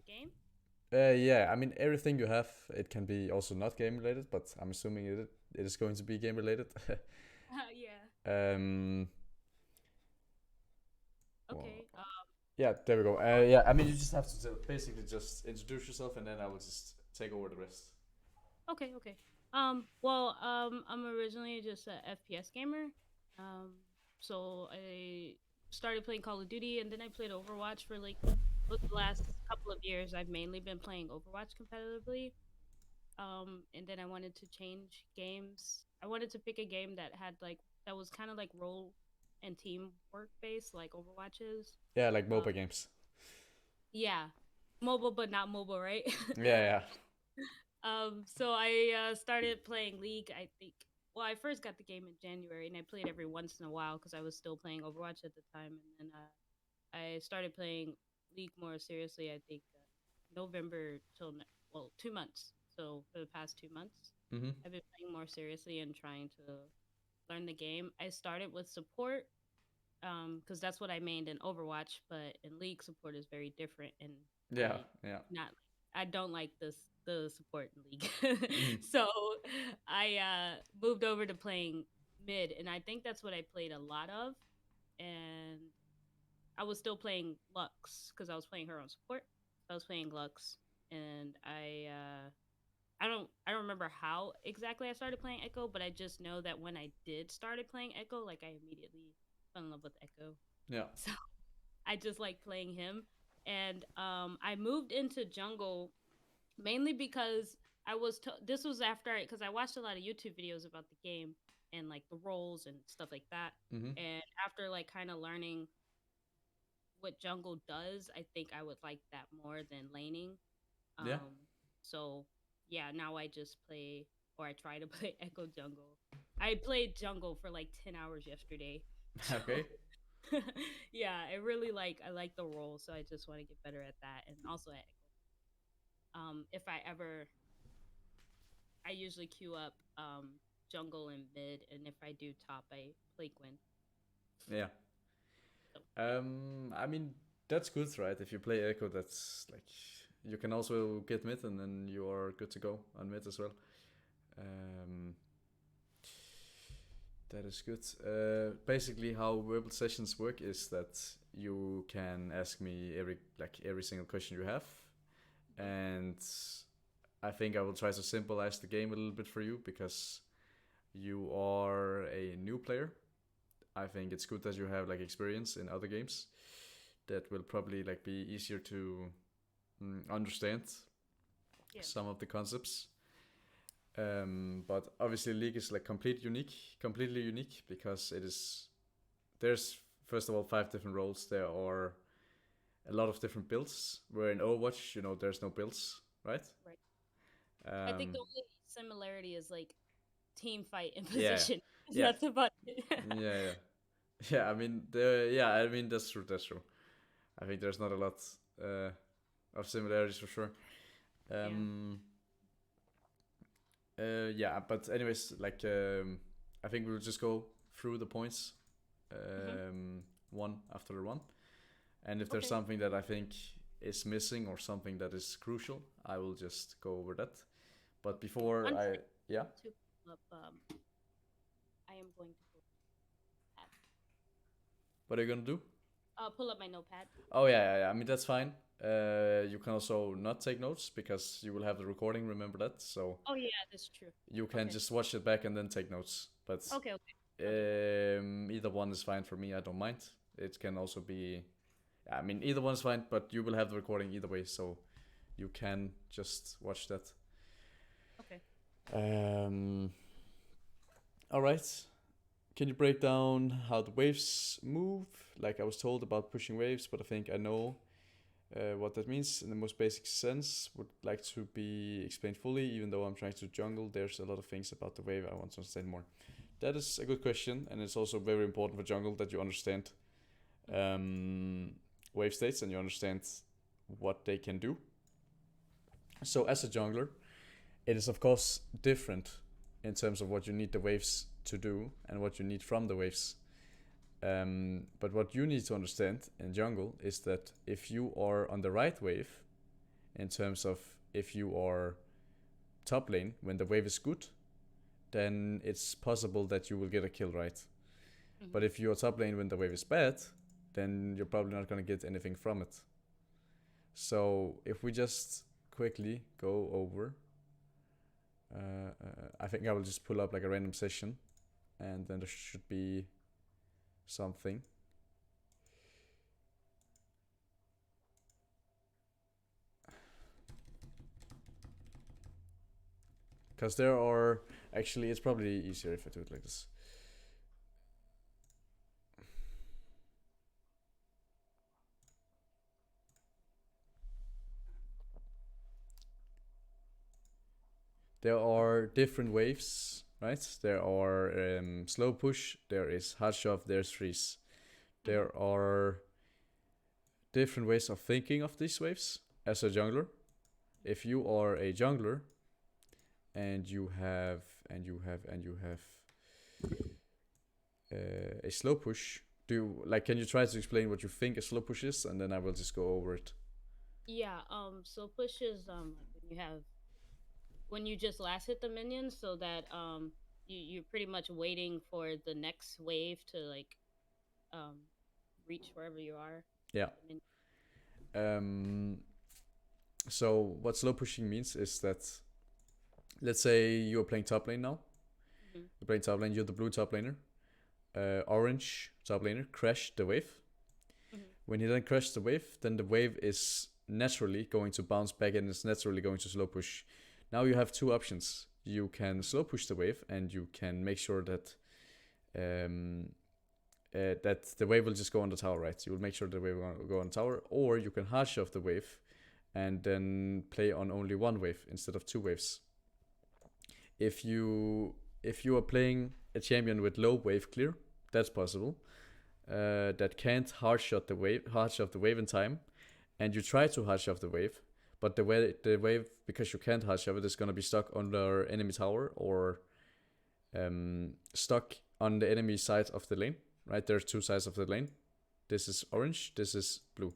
game? Yeah, I mean everything you have, it can be also not game related, but I'm assuming it is going to be game related. Yeah. um, well, Okay. yeah, there we go. Yeah, I mean you just have to basically just introduce yourself, and then I will just take over the rest. Okay. Okay. Well, I'm originally just a FPS gamer. Um, so I started playing Call of Duty, and then I played Overwatch for like the last couple of years. I've mainly been playing Overwatch competitively. And then I wanted to change games. I wanted to pick a game that had like that was kind of like role and teamwork based, like Overwatch is. Yeah, like Um, MOBA games. yeah, mobile but not mobile, right? Yeah, yeah. So I started playing League. I think. Well, I first got the game in January, and I played every once in a while because I was still playing Overwatch at the time. And then I started playing League more seriously. I think November till 2 months. So for the past 2 months, Mm-hmm. I've been playing more seriously and trying to learn the game. I started with support because that's what I mained in Overwatch, but in League support is very different, and Yeah, I yeah. not I don't like the support in League, Mm-hmm. so I moved over to playing mid, and I think that's what I played a lot of, and I was still playing Lux because I was playing her on support. I was playing Lux, and I don't remember how exactly I started playing Ekko, but I just know that when I did started playing Ekko, like I immediately fell in love with Ekko. Yeah. So I just like playing him. And I moved into jungle mainly because this was after because I watched a lot of YouTube videos about the game and like the roles and stuff like that. Mm-hmm. And after like kind of learning what jungle does, I think I would like that more than laning. Yeah. So yeah, now I just play or I try to play Echo Jungle. I played jungle for like 10 hours yesterday. So Okay. yeah, I like the role, so I just want to get better at that and also at Echo. If I ever I usually queue up jungle and mid, and if I do top I play Gwen. Yeah. So yeah. I mean that's good, right? If you play Echo, that's like you can also get mid, and then you are good to go on mid as well. Um, that is good. Basically, how verbal sessions work is that you can ask me every single question you have, Mhm. and I think I will try to symbolize the game a little bit for you because you are a new player. I think it's good that you have like experience in other games. That will probably like be easier to understand Yeah. some of the concepts. But obviously, League is like completely unique because it is. There's first of all 5 different roles. There are a lot of different builds. Where in Overwatch, there's no builds, right? Right. I think Um, the only similarity is like team fight and yeah, position. yeah, That's about it. yeah, yeah, yeah. I mean that's true. That's true. I think there's not a lot uh, of similarities for sure. Yeah. Um, yeah, but anyways, like I think we'll just go through the points Hmm. one after one, and if there's Okay. something that I think is missing or something that is crucial, I will just go over that. But Okay. before One I, second yeah, to pull up. I am going to what are you gonna do? pull up my notepad. Oh yeah. I mean that's fine. You can also not take notes because you will have the recording. Remember that, so Oh yeah, that's true. you can Okay. just watch it back and then take notes. But Okay. Okay. I'll do that. either one is fine for me. I don't mind. It can also be. I mean, either one is fine, but you will have the recording either way, so you can just watch that. Okay. Um. All right. Can you break down how the waves move? Like I was told about pushing waves, but I think I know what that means in the most basic sense. Would like to be explained fully, even though I'm trying to jungle. There's a lot of things about the wave I want to understand more. That is a good question, and it's also very important for jungle that you understand Hmm. um, wave states and you understand what they can do. So, as a jungler, it is of course different in terms of what you need the waves to do and what you need from the waves. But what you need to understand in jungle is that if you are on the right wave, in terms of if you are top lane when the wave is good, then it's possible that you will get a kill, right? But if you're top lane when the wave is bad, then you're probably not going to get anything from it. So if we just quickly go over, I think I will just pull up like a random session, and then there should be something. Because there are, actually it's probably easier if I do it like this. There are different waves, right? There are slow push, there is hard shove, there's freeze. There are different ways of thinking of these waves as a jungler. If you are a jungler and you have a slow push, can you try to explain what you think a slow push is, and then I will just go over it. Yeah. So push is when you just last hit the minions, so that you're pretty much waiting for the next wave to like um reach wherever you are. Yeah. So what slow pushing means is that, let's say you're playing top lane now. Mm-hmm. You're playing top lane. You're the blue top laner. Orange top laner crashed the wave. Mm-hmm. When he then crashed the wave, then the wave is naturally going to bounce back and it's naturally going to slow push. Now you have two options. You can slow push the wave and you can make sure that that the wave will just go on the tower, right? You will make sure the wave will go on the tower, or you can hard shove the wave and then play on only one wave instead of two waves. If you are playing a champion with low wave clear, that's possible. That can't hard shove the wave in time, and you try to hard shove the wave, but the wave, because you can't hard shove it, is gonna be stuck under enemy tower or stuck on the enemy side of the lane. Right, there's two sides of the lane. This is orange. This is blue.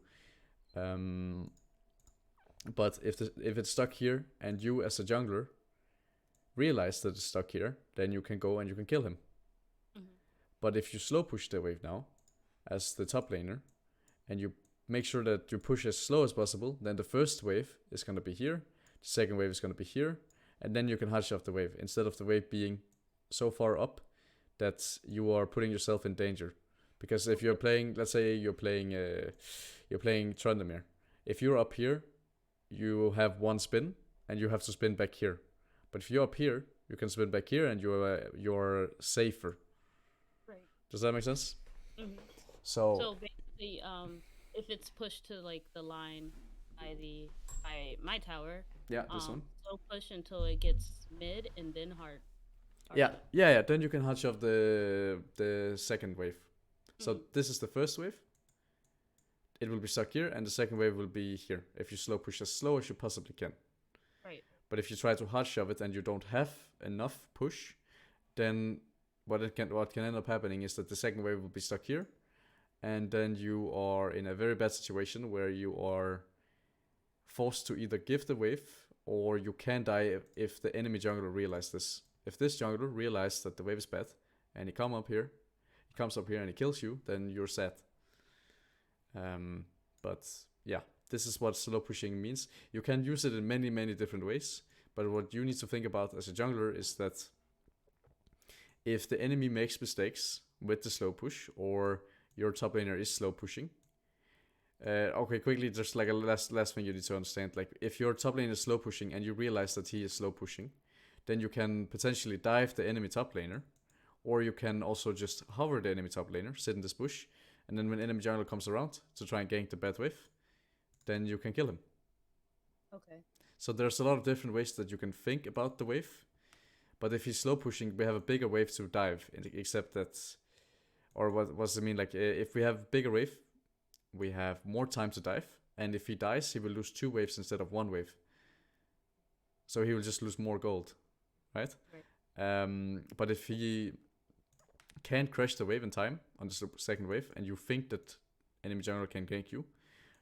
But if it's stuck here, and you as a jungler realize that it's stuck here, then you can go and you can kill him. Mm-hmm. But if you slow push the wave now, as the top laner, and you make sure that you push as slow as possible, then the first wave is gonna be here, the second wave is gonna be here, and then you can hard shove the wave instead of the wave being so far up that you are putting yourself in danger. Because if you're playing, let's say you're playing Trundamere. If you're up here, you have one spin and you have to spin back here. But if you're up here, you can spin back here and you're safer. Right. Does that make sense? Mm-hmm. So basically, if it's pushed to like the line by my tower, yeah, this one. So push until it gets mid and then hard. Yeah. Then you can hard shove the second wave. So this is the first wave. It will be stuck here, and the second wave will be here. If you slow push as slow as you possibly can. Right. But if you try to hard shove it and you don't have enough push, then what can end up happening is that the second wave will be stuck here, and then you are in a very bad situation where you are forced to either give the wave or you can die if the enemy jungler realizes this. If this jungler realizes that the wave is bad and he comes up here and he kills you, then you're sad. But yeah, this is what slow pushing means. You can use it in many, many different ways, but what you need to think about as a jungler is that if the enemy makes mistakes with the slow push, or your top laner is slow pushing, okay, quickly, just like a last thing you need to understand. Like, if your top lane is slow pushing and you realize that he is slow pushing, then you can potentially dive the enemy top laner, or you can also just hover the enemy top laner, sit in this bush, and then when enemy jungler comes around to try and gank the bad wave, then you can kill him. Okay. So there's a lot of different ways that you can think about the wave, but if he's slow pushing, we have a bigger wave to dive, except that, or what does it mean? Like, if we have bigger wave, we have more time to dive, and if he dies, he will lose 2 waves instead of 1 wave. So he will just lose more gold, right? But if he can't crash the wave in time on the second wave, and you think that enemy jungler can gank you,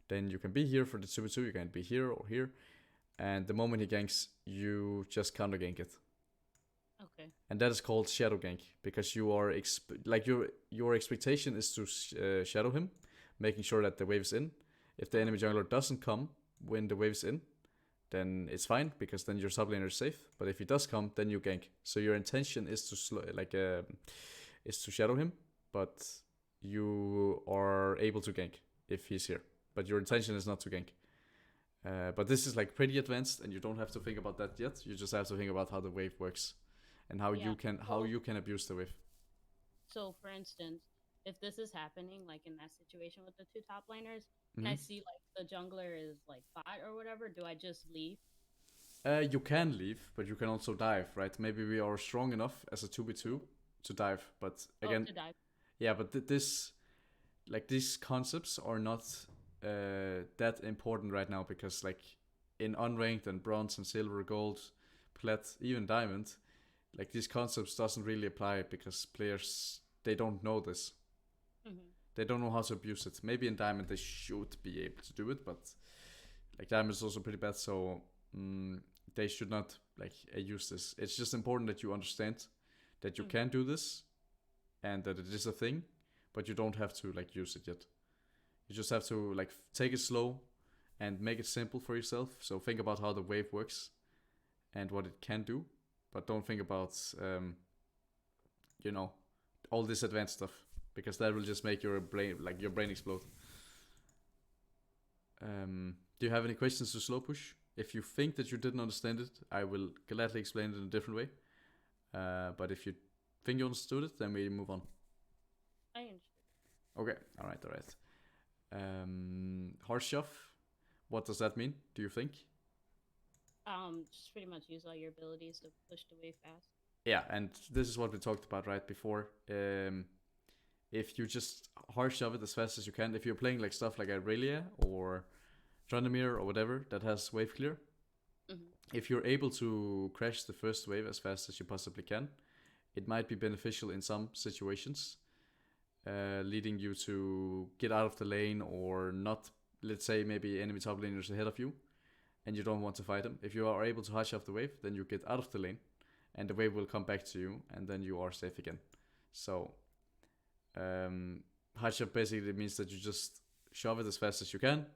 then you can be here for the 2v2, you can be here or here, and the moment he ganks, you just counter gank it. Okay. And that is called shadow gank, because you are like your expectation is to shadow him, making sure that the wave is in. If the enemy jungler doesn't come when the wave is in, then it's fine, because then your top laner is safe. But if he does come, then you gank. So your intention is to is to shadow him, but you are able to gank if he's here. But your intention is not to gank. But this is like pretty advanced, and you don't have to think about that yet. You just have to think about how the wave works, and how Yeah. you can abuse the wave. So, for instance, if this is happening, like in that situation with the two top laners, and I Mm-hmm. see like the jungler is like bot or whatever, do I just leave? You can leave, but you can also dive, right? Maybe we are strong enough as a 2v2 to dive, but Oh, again, to dive. yeah, but this, like, these concepts are not that important right now, because like in unranked and bronze and silver, gold, plat, even diamond, like these concepts doesn't really apply, because players, they don't know this. Mm-hmm. They don't know how to abuse it. Maybe in diamond they should be able to do it, but like diamond is also pretty bad, so they should not like use this. It's just important that you understand that you can do this, and that it is a thing, but you don't have to like use it yet. You just have to like take it slow and make it simple for yourself. So think about how the wave works and what it can do, but don't think about you know, all this advanced stuff, because that will just make your brain explode. Do you have any questions to slow push? If you think that you didn't understand it, I will gladly explain it in a different way. But if you think you understood it, then we move on. I understand. Okay, all right. Harsh shove. What does that mean? Do you think? Just pretty much use all your abilities to push the wave fast. Yeah, and this is what we talked about right before. If you just harsh shove it as fast as you can, if you're playing like stuff like Aurelia or Trandamir or whatever that has wave clear, if you're able to crash the first wave as fast as you possibly can, it might be beneficial in some situations, leading you to get out of the lane or not. Let's say maybe enemy top laners ahead of you, and you don't want to fight them. If you are able to hush off the wave, then you get out of the lane, and the wave will come back to you, and then you are safe again. So, hush up basically means that you just shove it as fast as you can,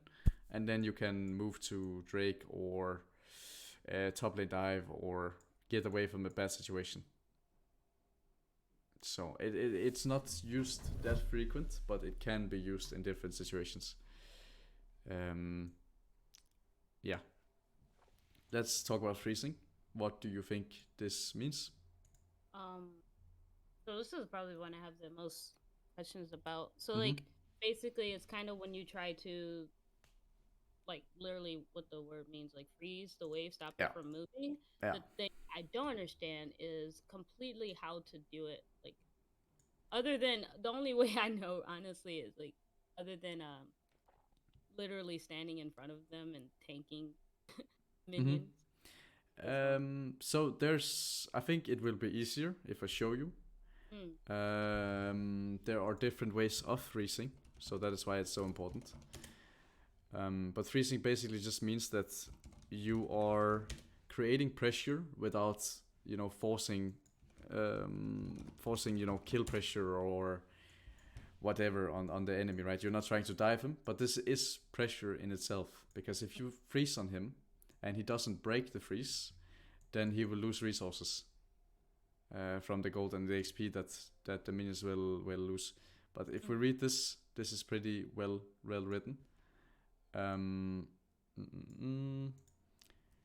and then you can move to Drake or top lane dive or get away from a bad situation. So it's not used that frequent, but it can be used in different situations. Yeah. Let's talk about freezing. What do you think this means? Um, so this is probably one I have the most questions about. So Mm-hmm. like basically it's kind of when you try to like literally what the word means, like freeze the wave, stop Yeah. it from moving. Yeah. The thing I don't understand is completely how to do it. Like other than the only way I know honestly is like other than literally standing in front of them and tanking Mm-hmm. minions. So So there's, I think it will be easier if I show you. mm, There are different ways of freezing, so that is why it's so important. But freezing basically just means that you are creating pressure without, forcing, kill pressure or whatever on the enemy, right? You're not trying to dive him, but this is pressure in itself, because if you freeze on him and he doesn't break the freeze, then he will lose resources from the gold and the XP that the minions will lose. But if we read this is pretty well written.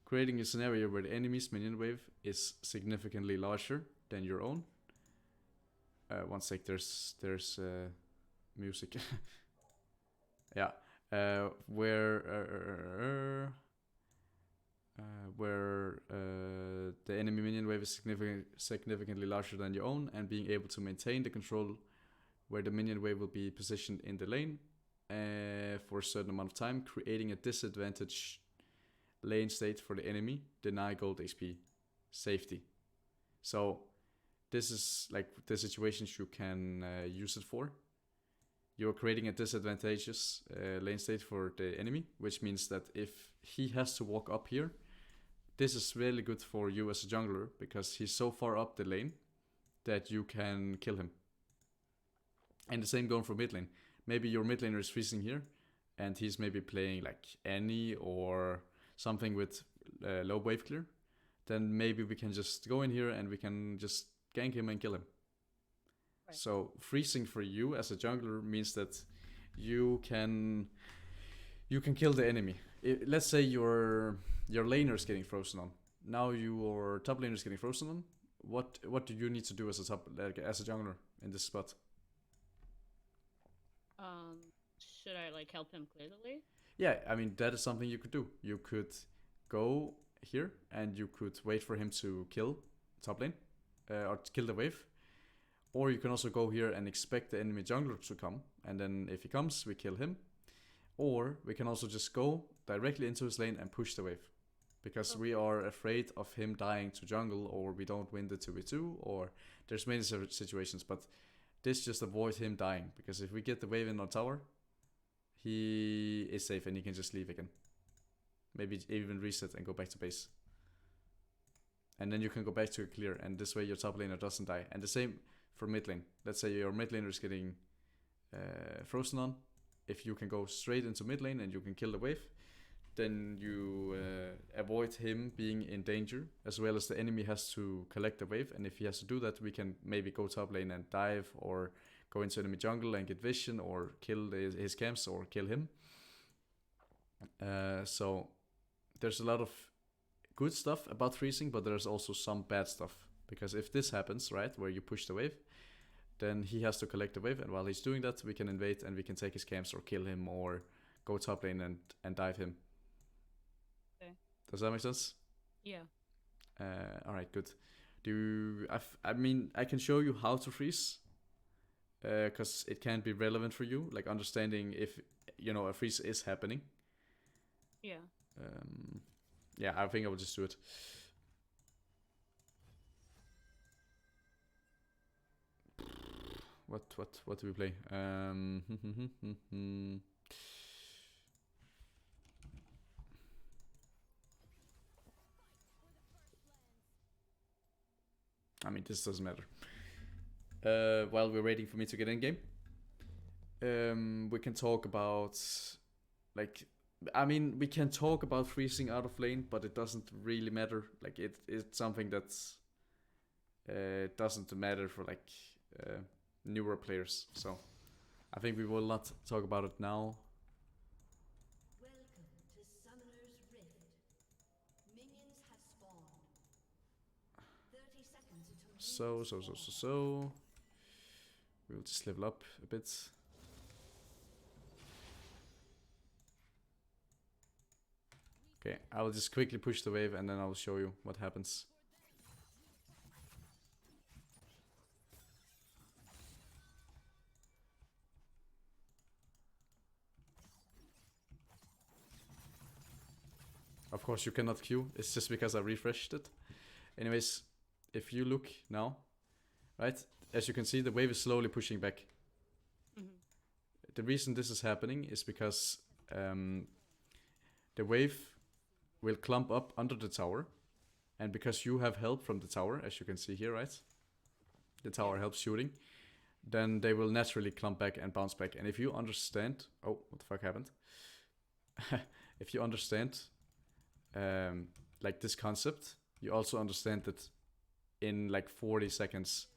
Creating a scenario where the enemy's minion wave is significantly larger than your own. One sec, there's music. Yeah, where the enemy minion wave is significantly larger than your own, and being able to maintain the control where the minion wave will be positioned in the lane for a certain amount of time, creating a disadvantage lane state for the enemy, deny gold XP, safety. So this is like the situations you can use it for. you're creating a disadvantageous lane state for the enemy, which means that if he has to walk up here, this is really good for you as a jungler because he's so far up the lane that you can kill him. And the same going for mid lane. Maybe your mid laner is freezing here, and he's maybe playing like Annie or something with low wave clear. Then maybe we can just go in here and we can just gank him and kill him. Right. So freezing for you as a jungler means that you can kill the enemy. Let's say your laner is getting frozen on. Now your top laner is getting frozen on. What do you need to do as a jungler in this spot? Should I like help him clear the way? Yeah, I mean that is something you could do. You could go here and you could wait for him to kill top lane or to kill the wave. Or you can also go here and expect the enemy jungler to come, and then if he comes, we kill him. Or we can also just go directly into his lane and push the wave. Because we are afraid of him dying to jungle, or we don't win the 2v2, or there's many situations, but this just avoids him dying. Because if we get the wave in our tower, he is safe and he can just leave again. Maybe even reset and go back to base. And then you can go back to a clear, and this way your top laner doesn't die. And the same for mid lane. Let's say your mid laner is getting frozen on. If you can go straight into mid lane and you can kill the wave, then you avoid him being in danger, as well as the enemy has to collect the wave. And if he has to do that, we can maybe go top lane and dive, or go into enemy jungle and get vision, or kill his camps, or kill him. So there's a lot of good stuff about freezing, but there's also some bad stuff. Because if this happens, right, where you push the wave, then he has to collect the wave, and while he's doing that, we can invade and we can take his camps or kill him or go top lane and dive him. Okay. Does that make sense? Yeah. Alright, good. I mean, I can show you how to freeze, because it can be relevant for you, like understanding if, a freeze is happening. Yeah. Yeah, I think I will just do it. What do we play? I mean, this doesn't matter. While we're waiting for me to get in game, we can talk about, like, I mean, we can talk about freezing out of lane, but it doesn't really matter. Like, it's something that's doesn't matter for like newer players. So I think we will not talk about it now. Welcome to Summoner's Rift. Minions have spawned. 30 seconds until So. We'll just level up a bit. Okay, I'll just quickly push the wave and then I'll show you what happens. Of course you cannot queue, it's just because I refreshed it. Anyways, if you look now, right, as you can see the wave is slowly pushing back. Mm-hmm. The reason this is happening is because the wave will clump up under the tower, and because you have help from the tower, as you can see here, right, the tower helps shooting, then they will naturally clump back and bounce back. And if you understand, oh, what the fuck happened? If you understand like this concept, you also understand that in like 40 seconds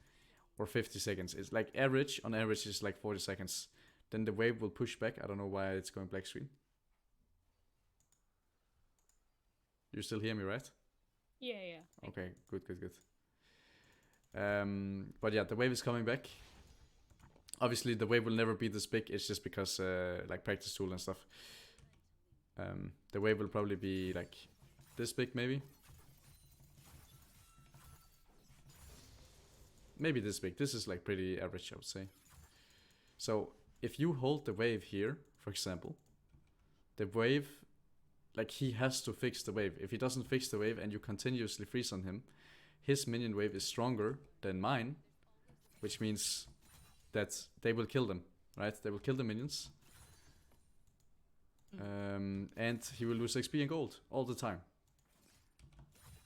or 50 seconds, it's like on average is like 40 seconds, then the wave will push back. I don't know why it's going black screen. You still hear me, right? Yeah. Okay, good. But yeah, the wave is coming back. Obviously, the wave will never be this big. It's just because like practice tool and stuff. The wave will probably be like this big, maybe. Maybe this big. This is like pretty average, I would say. So if you hold the wave here, for example, the wave, like he has to fix the wave. If he doesn't fix the wave and you continuously freeze on him, his minion wave is stronger than mine, which means that they will kill them, right? They will kill the minions. And he will lose XP and gold all the time.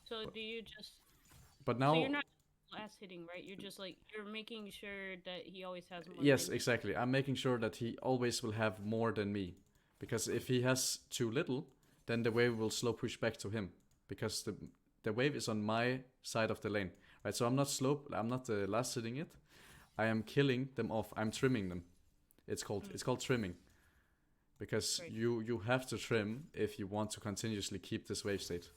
So do you just? But So now, you're not last hitting, right? You're just like you're making sure that he always has more. yes, minions. exactly. I'm making sure that he always will have more than me, because if he has too little, then the wave will slow push back to him, because the wave is on my side of the lane, right? So I'm not last hitting it. I am killing them off. I'm trimming them. It's called trimming, because Right. you have to trim if you want to continuously keep this wave state.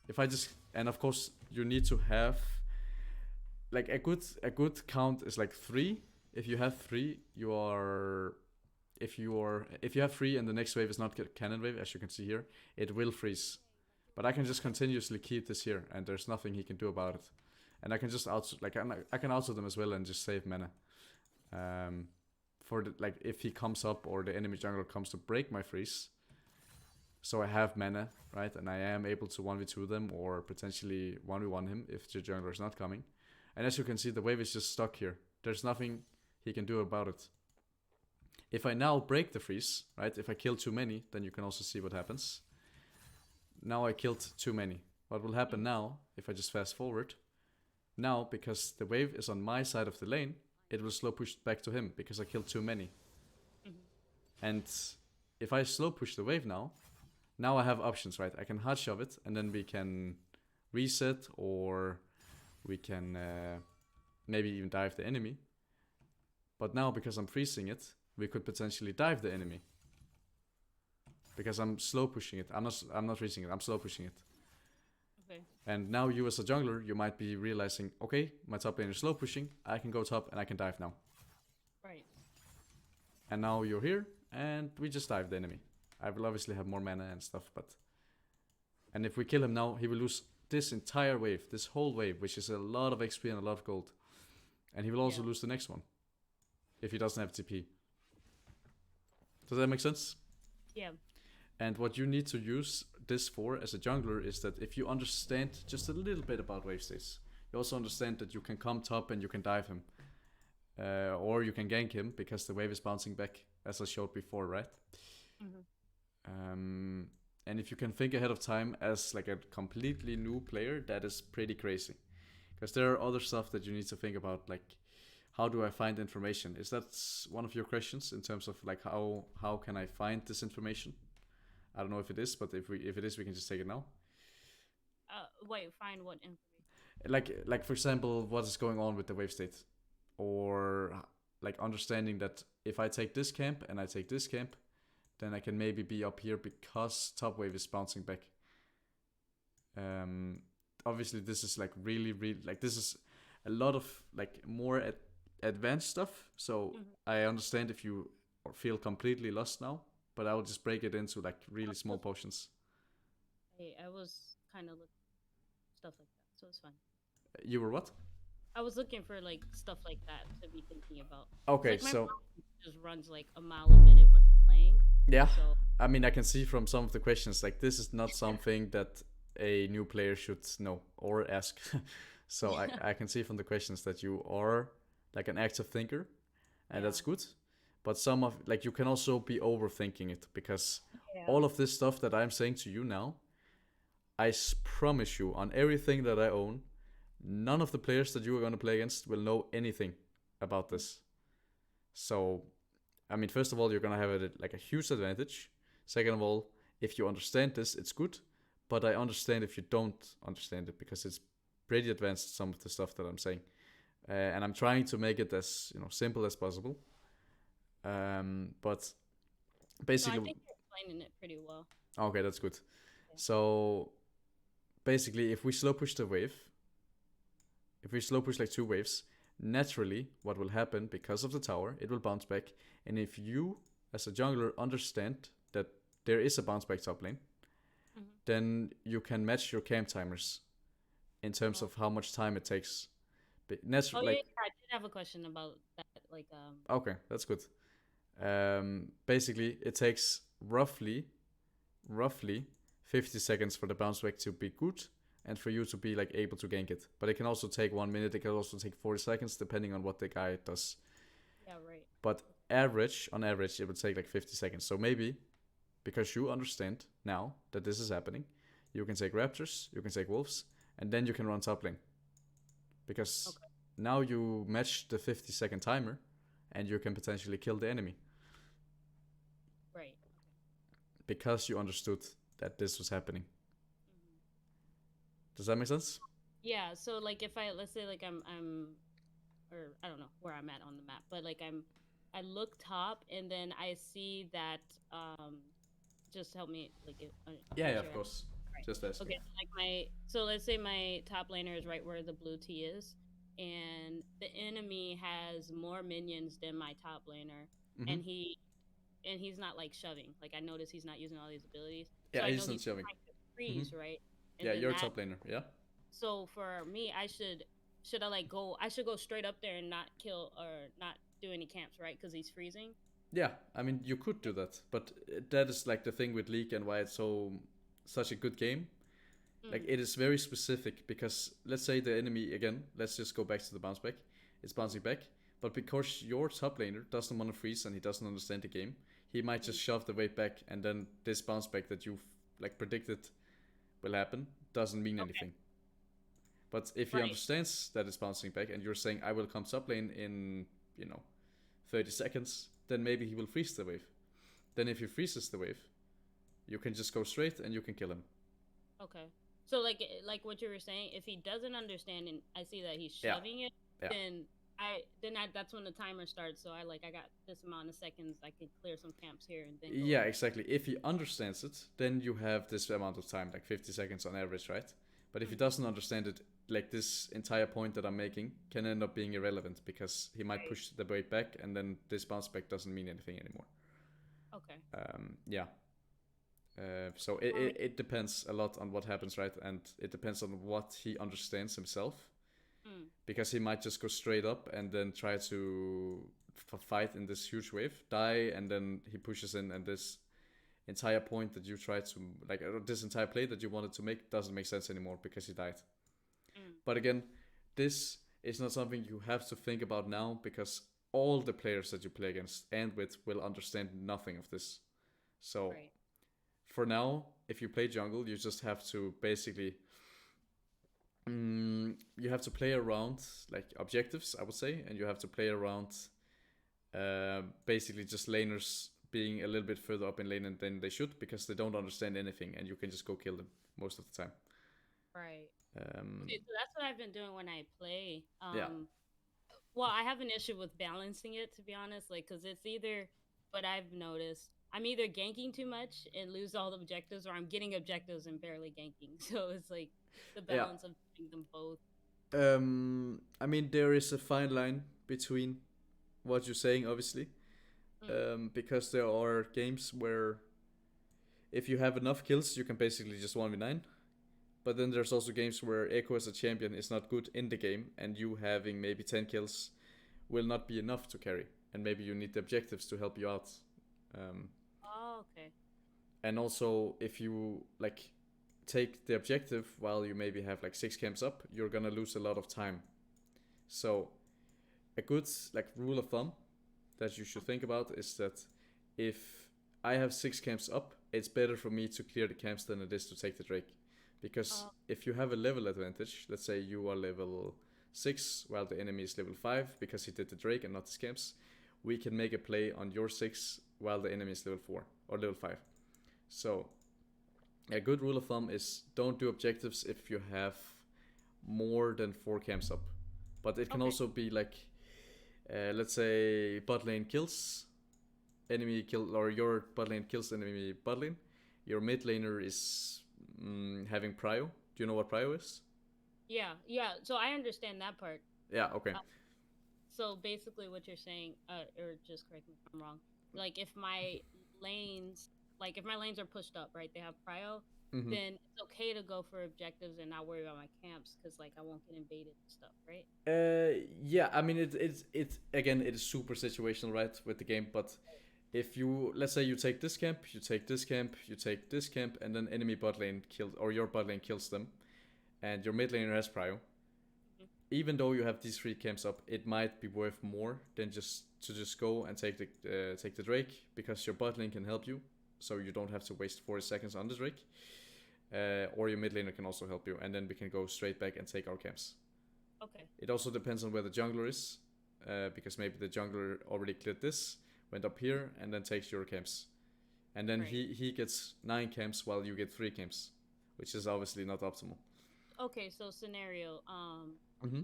If I just, and of course you need to have like a good count is like 3. If you have 3, you are if you have 3 and the next wave is not cannon wave, as you can see here, it will freeze. But I can just continuously keep this here, and there's nothing he can do about it. And I can just I can auto them as well and just save mana. For the, like if he comes up or the enemy jungler comes to break my freeze, so I have mana, right? And I am able to 1v2 them or potentially 1v1 him if the jungler is not coming. And as you can see, the wave is just stuck here. There's nothing he can do about it. If I now break the freeze, right? If I kill too many, then you can also see what happens. Now I killed too many. What will happen now, if I just fast forward, now because the wave is on my side of the lane, it will slow push back to him because I killed too many. And if I slow push the wave now I have options, right? I can hard shove it, and then we can reset, or we can maybe even dive the enemy. But now, because I'm freezing it, we could potentially dive the enemy, because I'm slow pushing it. I'm not freezing it. I'm slow pushing it. Okay. And now you as a jungler, you might be realizing, okay, my top lane is slow pushing. I can go top and I can dive now. Right. And now you're here, and we just dive the enemy. I will obviously have more mana and stuff, but... And if we kill him now, he will lose this entire wave, this whole wave, which is a lot of XP and a lot of gold. And he will also lose the next one, if he doesn't have TP. Does that make sense? Yeah. And what you need to use this for as a jungler is that if you understand just a little bit about wave states, you also understand that you can come top and you can dive him. Or you can gank him because the wave is bouncing back, as I showed before, right? And if you can think ahead of time as like a completely new player, that is pretty crazy. Because there are other stuff that you need to think about, like how do I find information? Is that one of your questions in terms of like how can I find this information? I don't know if it is, but if it is, we can just take it now. Wait, find what information? Like for example, what is going on with the wave state, or like understanding that if I take this camp and I take this camp, then I can maybe be up here because top wave is bouncing back. Obviously this is like really like this is a lot of like more advanced stuff. So I understand if you feel completely lost now, but I will just break it into like really small portions. I was kind of looking stuff like that, so it's fine. You were what? I was looking for like stuff like that to be thinking about. Okay, like, my so mom just runs like a mile a minute when I'm playing. yeah, So I mean I can see from some of the questions like this is not something that a new player should know or ask. So I can see from the questions that you are like an active thinker, and that's good. But some of like you can also be overthinking it, because all of this stuff that I'm saying to you now, I promise you on everything that I own, none of the players that you are going to play against will know anything about this. So, I mean, first of all, you're going to have like a huge advantage. Second of all, if you understand this, it's good. But I understand if you don't understand it, because it's pretty advanced, some of the stuff that I'm saying. And I'm trying to make it as simple as possible. But basically, no, I think you're explaining it pretty well. Okay, that's good. So basically, if we slow push the wave, if we slow push like 2 waves, naturally what will happen, because of the tower, it will bounce back. And if you as a jungler understand that there is a bounce back top lane, then you can match your camp timers in terms of how much time it takes. But naturally, I did have a question about that. Okay, that's good. Basically, it takes roughly 50 seconds for the bounce back to be good, and for you to be like able to gank it. But it can also take 1 minute. It can also take 40 seconds, depending on what the guy does. Yeah, right. But on average, it would take like 50 seconds. So maybe because you understand now that this is happening, you can take raptors, you can take wolves, and then you can run top lane. Because Okay. now you match the 50-second timer, and you can potentially kill the enemy. Right. Because you understood that this was happening. Hmm. Does that make sense? Yeah. So like if I let's say like I'm or I don't know where I'm at on the map, but like I look top and then I see that just help me like Yeah, make yeah, sure of I'm course. right. Just asking. Okay, so like so let's say my top laner is right where the blue T is, and the enemy has more minions than my top laner, Mm-hmm. and he's not like shoving. Like I notice he's not using all these abilities, so Yeah, I know he's not he's shoving. trying to Mm-hmm. freeze, right? And Yeah, then you're a that. top laner. Yeah. So for me, should I like go? I should go straight up there and not kill or not do any camps, right? Because he's freezing. Yeah, I mean you could do that, but that is like the thing with League and why it's such a good game. Like Mm, it is very specific because let's say the enemy again, let's just go back to the bounce back. It's bouncing back, but because your top laner doesn't want to freeze and he doesn't understand the game, he might mm, just shove the wave back, and then this bounce back that you've like predicted will happen doesn't mean okay, anything. But if he right. understands that it's bouncing back and you're saying I will come top lane in, you know, 30 seconds, then maybe he will freeze the wave. Then if he freezes the wave, you can just go straight and you can kill him. Okay. So like what you were saying, if he doesn't understand and I see that he's Yeah, shoving it, yeah. then that's when the timer starts. So I got this amount of seconds. I could clear some camps here and then go. Yeah, exactly. If he understands it, then you have this amount of time, like 50 seconds on average, right? But if he Mm, doesn't understand it, like this entire point that I'm making can end up being irrelevant because he might right. push the weight back and then this bounce back doesn't mean anything anymore. Okay. Yeah. So For me. it depends a lot on what happens, right? And it depends on what he understands himself. Mm, Because he might just go straight up and then try to fight in this huge wave, die, and then he pushes in, and this entire point that you tried to like this entire play that you wanted to make doesn't make sense anymore because he died. mm, But again, this is not something you have to think about now because all the players that you play against and with will understand nothing of this. So right. for now, if you play jungle, you just have to basically you have to play around like objectives, I would say, and you have to play around basically just laners being a little bit further up in lane than they should because they don't understand anything, and you can just go kill them most of the time. Right. Um, Okay. So that's what I've been doing when I play. yeah, Well, I have an issue with balancing it, to be honest. Like, because it's either what I've noticed. I'm either ganking too much and lose all the objectives, or I'm getting objectives and barely ganking. So it's like the yeah. balance of doing them both. I mean, there is a fine line between what you're saying, obviously, Mm, because there are games where if you have enough kills, you can basically just 1v9. But then there's also games where Ekko as a champion is not good in the game, and you having maybe 10 kills will not be enough to carry, and maybe you need the objectives to help you out. Um, oh, okay. and also, if you like take the objective while you maybe have like 6 camps up, you're gonna lose a lot of time. So a good like rule of thumb that you should think about is that if I have 6 camps up, it's better for me to clear the camps than it is to take the Drake. Because Oh, if you have a level advantage, let's say you are level 6 while the enemy is level 5 because he did the Drake and not the camps, we can make a play on your 6 while the enemy is level 4 or level 5. So a good rule of thumb is don't do objectives if you have more than 4 camps up. But it can okay. also be like, let's say bot lane kills enemy kill, or your bot lane kills enemy bot lane. Your mid laner is having prio. Do you know what prio is? Yeah, yeah. So I understand that part. Yeah. Okay. Uh, so basically, what you're saying, or just correct me if I'm wrong. Like, if my lanes are pushed up, right? They have prio. Mm-hmm. Then it's okay to go for objectives and not worry about my camps because like I won't get invaded and stuff, right? Yeah. I mean, it's again, it is super situational, right, with the game. But if you let's say you take this camp, you take this camp, you take this camp, and then enemy bot lane kills or your bot lane kills them, and your mid laner has prio, Mm-hmm. even though you have these 3 camps up, it might be worth more than just to just go and take the Drake, because your bot lane can help you, so you don't have to waste 40 seconds on the Drake. Or your mid laner can also help you, and then we can go straight back and take our camps. Okay. It also depends on where the jungler is, because maybe the jungler already cleared this, went up here, and then takes your camps. And then Right. he gets 9 camps while you get 3 camps, which is obviously not optimal. Okay, so scenario. Mm-hmm.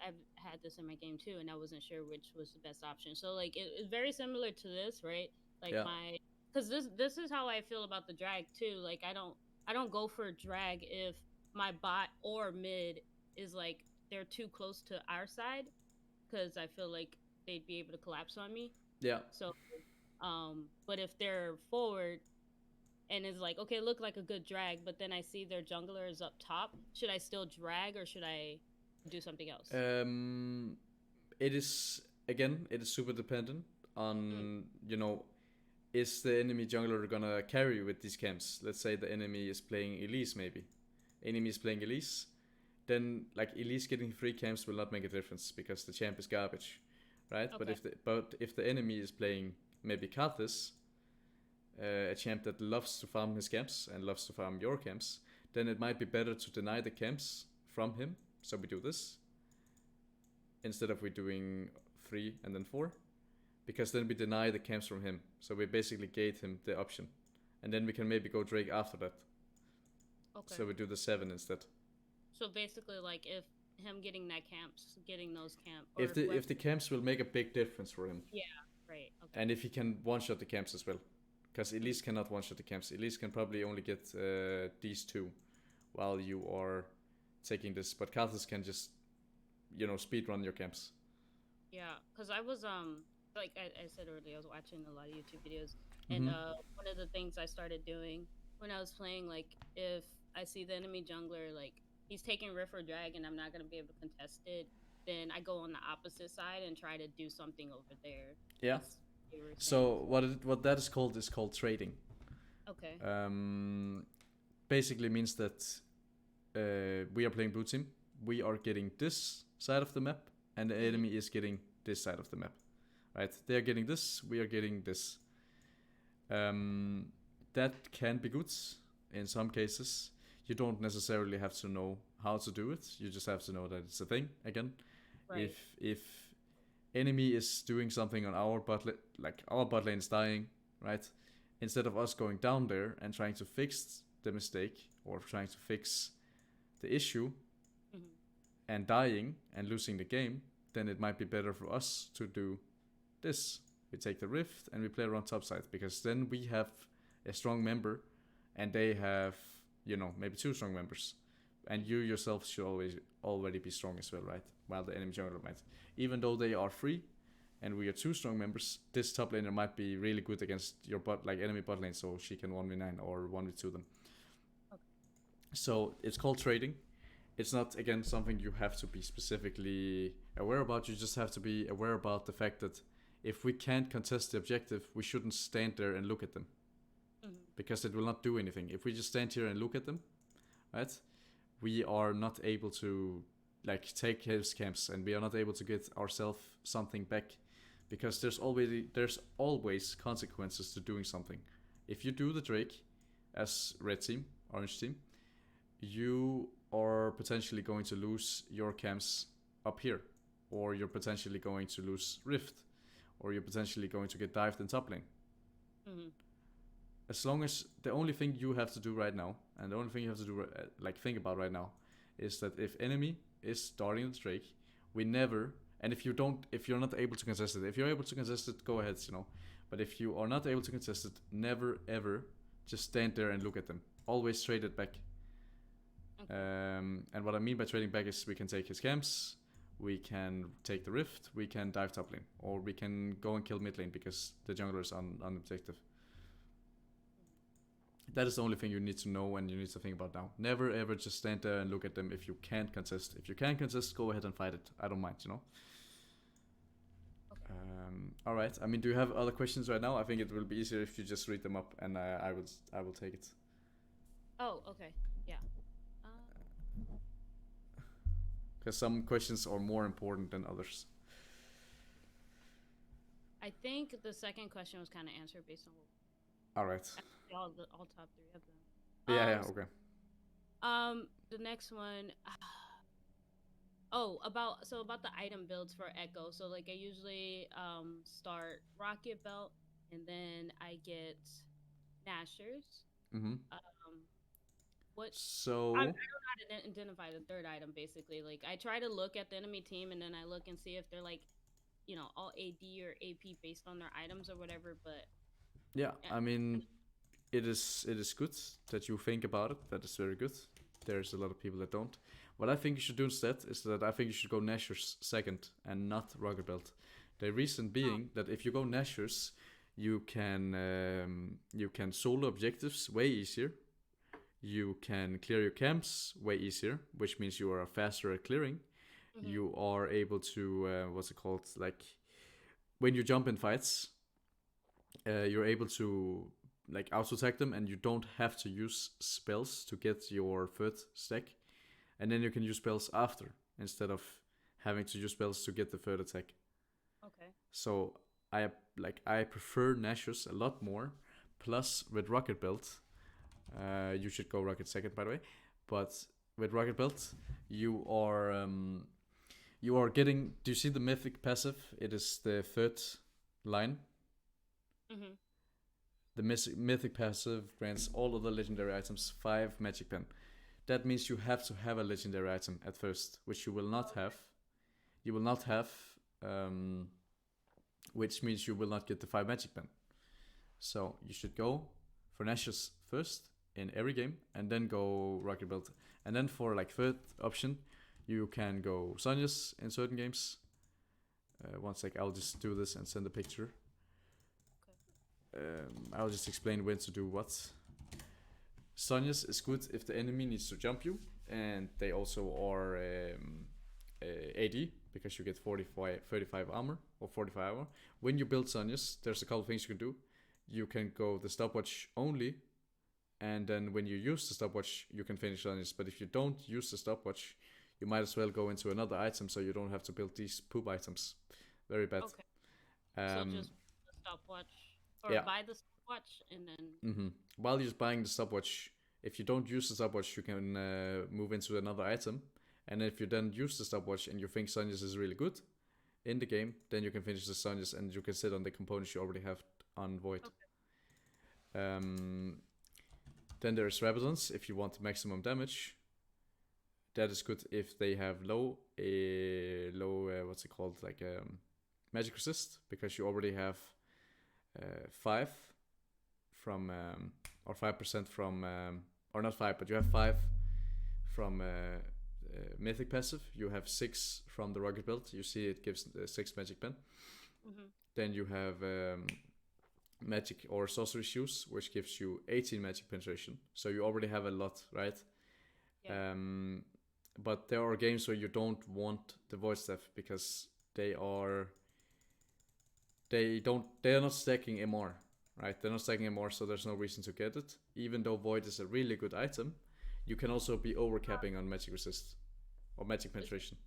I've had this in my game too, and I wasn't sure which was the best option. So like it's very similar to this, right? Like Yeah. because this is how I feel about the drag too. Like I don't go for a drag if my bot or mid is like they're too close to our side, because I feel like they'd be able to collapse on me. Yeah. So but if they're forward and is like, okay, look like a good drag, but then I see their jungler is up top, should I still drag or should I do something else? It is super dependent Mm, on, is the enemy jungler gonna carry you with these camps? Let's say the enemy is playing Elise, maybe. Enemy is playing Elise, then like Elise getting 3 camps will not make a difference because the champ is garbage, right? okay. But if the enemy is playing maybe Karthus, a champ that loves to farm his camps and loves to farm your camps, then it might be better to deny the camps from him. So we do this instead of we doing 3 and then 4, because then we deny the camps from him. So we basically gave him the option, and then we can maybe go Drake after that. Okay. So we do the 7 instead. So basically, like if him getting that camps, getting those camp, or If the camps will make a big difference for him, yeah, right, okay, and if he can one shot the camps as well, because Elise cannot one shot the camps. Elise can probably only get these 2, while you are taking this. But Karthus can just speed run your camps. yeah, because I was like I said earlier, I was watching a lot of YouTube videos, and Mm-hmm. one of the things I started doing when I was playing, like if I see the enemy jungler, like he's taking riff or drag, and I'm not gonna be able to contest it, then I go on the opposite side and try to do something over there. Yeah. As you were saying. So what that is called trading. Okay. Basically means that we are playing blue team. We are getting this side of the map, and the enemy is getting this side of the map. Right? They are getting this. We are getting this. That can be good in some cases. You don't necessarily have to know how to do it. You just have to know that it's a thing. Again, Right. if enemy is doing something on our bot like our bot lane is dying, right? Instead of us going down there and trying to fix the mistake or trying to fix the issue and dying and losing the game, then it might be better for us to do this. We take the rift and we play around topside, because then we have a strong member and they have, maybe 2 strong members. And you yourself should always already be strong as well, right? While the enemy jungler might. Even though they are free and we are 2 strong members, this top laner might be really good against your bot, like enemy bot lane, so she can 1v9 or 1v2 them. Okay. So it's called trading. It's not, again, something you have to be specifically aware about. You just have to be aware about the fact that if we can't contest the objective, we shouldn't stand there and look at them. Because it will not do anything. If we just stand here and look at them, right, we are not able to take his camps, and we are not able to get ourselves something back, because there's always consequences to doing something. If you do the Drake as red team, orange team, you are potentially going to lose your camps up here, or you're potentially going to lose rift, or you're potentially going to get dived in top lane. As long as the only thing you have to do right now, and the only thing you have to do think about right now, is that if enemy is starting the Drake, we never, and if you're not able to contest it, if you're able to contest it, go ahead, but if you are not able to contest it, never ever just stand there and look at them. Always trade it back. Okay. And what I mean by trading back is we can take his camps, we can take the rift, we can dive top lane, or we can go and kill mid lane because the jungler is on objective. That is the only thing you need to know and you need to think about now. Never ever just stand there and look at them if you can't contest. If you can contest, go ahead and fight it. I don't mind, Okay. All right. I mean, do you have other questions right now? I think it will be easier if you just read them up, and I will take it. Oh, okay. Yeah. Because some questions are more important than others. I think the second question was kind of answered based on what All right. actually all top three of them. Yeah, yeah, okay. The next one. Oh, about the item builds for Ekko. So like I usually start rocket belt and then I get Nashers. Mm-hmm. Um, what I So, don't know how to identify the third item basically. Like I try to look at the enemy team and then I look and see if they're like, all AD or AP based on their items or whatever. But yeah, yeah, I mean, it is good that you think about it. That is very good. There's a lot of people that don't. What I think you should do instead is that I think you should go Nashers second and not Rocket Belt. The reason being that if you go Nashers, you can solo objectives way easier. You can clear your camps way easier, which means you are faster at clearing. mm-hmm. You are able to what's it called, like when you jump in fights, you're able to like auto attack them, and you don't have to use spells to get your third stack, and then you can use spells after instead of having to use spells to get the third attack. Okay. So I prefer Nashus a lot more. Plus with Rocket Belt, you should go Rocket second, by the way. But with Rocket Belt, you are getting. Do you see the mythic passive? It is the third line. Mm-hmm. The mythic passive grants all other legendary items 5 magic pen. That means you have to have a legendary item at first, which you will not have. You will not have, um, which means you will not get the 5 magic pen. So you should go for Nashus first in every game, and then go Rocket Belt. And then for like third option, you can go Sonya's in certain games. One sec, I'll just do this and send a picture. I'll just explain when to do what. Sonya's is good if the enemy needs to jump you, and they also are AD because you get 35 armor or 45 armor. When you build Sonya's, there's a couple things you can do. You can go the stopwatch only, and then when you use the stopwatch, you can finish Sonya's. But if you don't use the stopwatch, you might as well go into another item so you don't have to build these poop items. Very bad. Okay. So Um, just the stopwatch or yeah. buy the stopwatch and then. Mm-hmm. While you're buying the stopwatch, if you don't use the stopwatch, you can move into another item. And if you then use the stopwatch and you think Sonya's is really good in the game, then you can finish the Sonya's and you can sit on the components you already have on Void. Okay. Then there's Rabadons if you want maximum damage. That is good if they have low what's it called, like magic resist, because you already have 5 from or 5% from or not 5, but you have 5 from mythic passive. You have 6 from the Rocket Belt. You see it gives 6 magic pen. Mm-hmm. Then you have magic or sorcery shoes, which gives you 18 magic penetration. So you already have a lot, right? Yeah. But there are games where you don't want the void staff because they are not stacking MR, right? They're not stacking MR, so there's no reason to get it. Even though void is a really good item, you can also be overcapping on magic resist or magic penetration.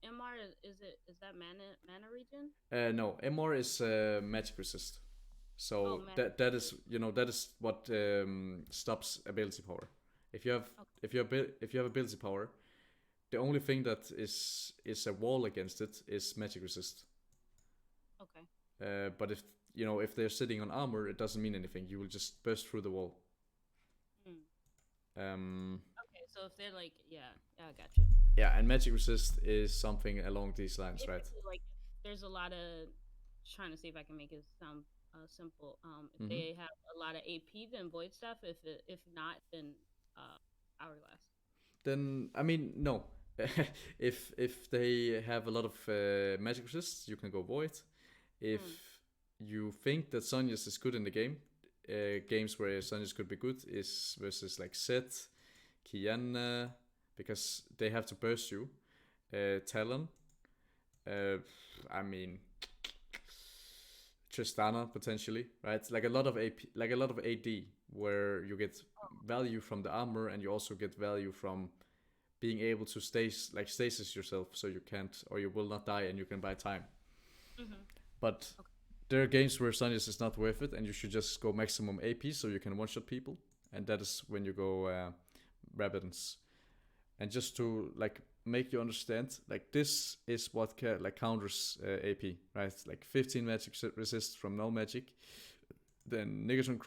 MR is that mana region? No, MR is magic resist. So that is what stops ability power. If you have ability power, the only thing that is a wall against it is magic resist. Okay. But if they're sitting on armor, it doesn't mean anything. You will just burst through the wall. Okay, so if they're like, yeah, I got you. Yeah, and magic resist is something along these lines, right? Like, there's a lot of trying to see if I can make it sound simple. If Mhm. they have a lot of AP, then void stuff. If not, then hourglass. Then I mean no. if they have a lot of magic resists, you can go void. If you think that Sonya's is good in the game, games where Sonya's could be good is versus like Set, Kiana, because they have to burst you. Talon. I mean Tristana potentially, right? Like a lot of AP, like a lot of AD, where you get value from the armor and you also get value from being able to stasis yourself, so you can't or you will not die and you can buy time. But Okay. there are games where Sunny's is not worth it, and you should just go maximum AP so you can one shot people, and that is when you go Rabidance. And just to like make you understand, like this is what like counters AP, right? Like 15 magic resist from null magic. Then Negatron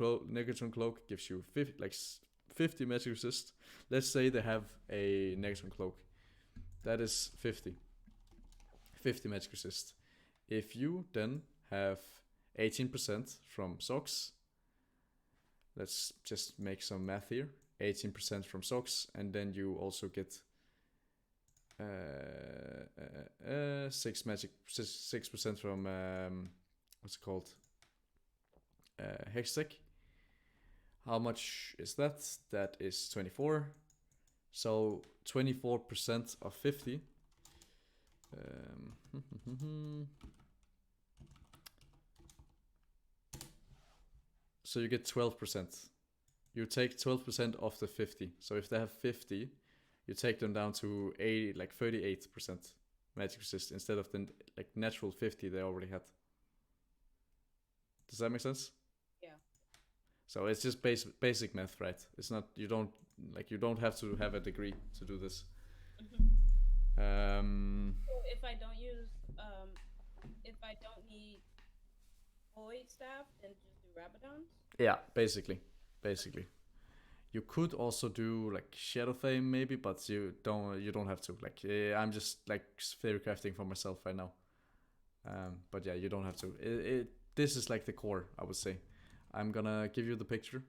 Cloak gives you 50 magic resist. Let's say they have a Negatron Cloak. That is 50 magic resist. If you then have 18% from socks, let's just make some math here. 18% from socks, and then you also get 6% from what's it called, Hextech. How much is that? That is 24. So 24% of 50. So you get 12%. You take 12% of the 50. So if they have 50, you take them down to 38% magic resist instead of the like natural 50 they already had. Does that make sense? Yeah. So it's just basic math, right? It's not, you don't have to have a degree to do this. So if I don't use if I don't need void staff, then just do Rabadons. Yeah, basically. You could also do like Shadow Flame maybe, but you don't have to. Like I'm just like theory crafting for myself right now. But yeah, you don't have to. This is like the core, I would say. I'm gonna give you the picture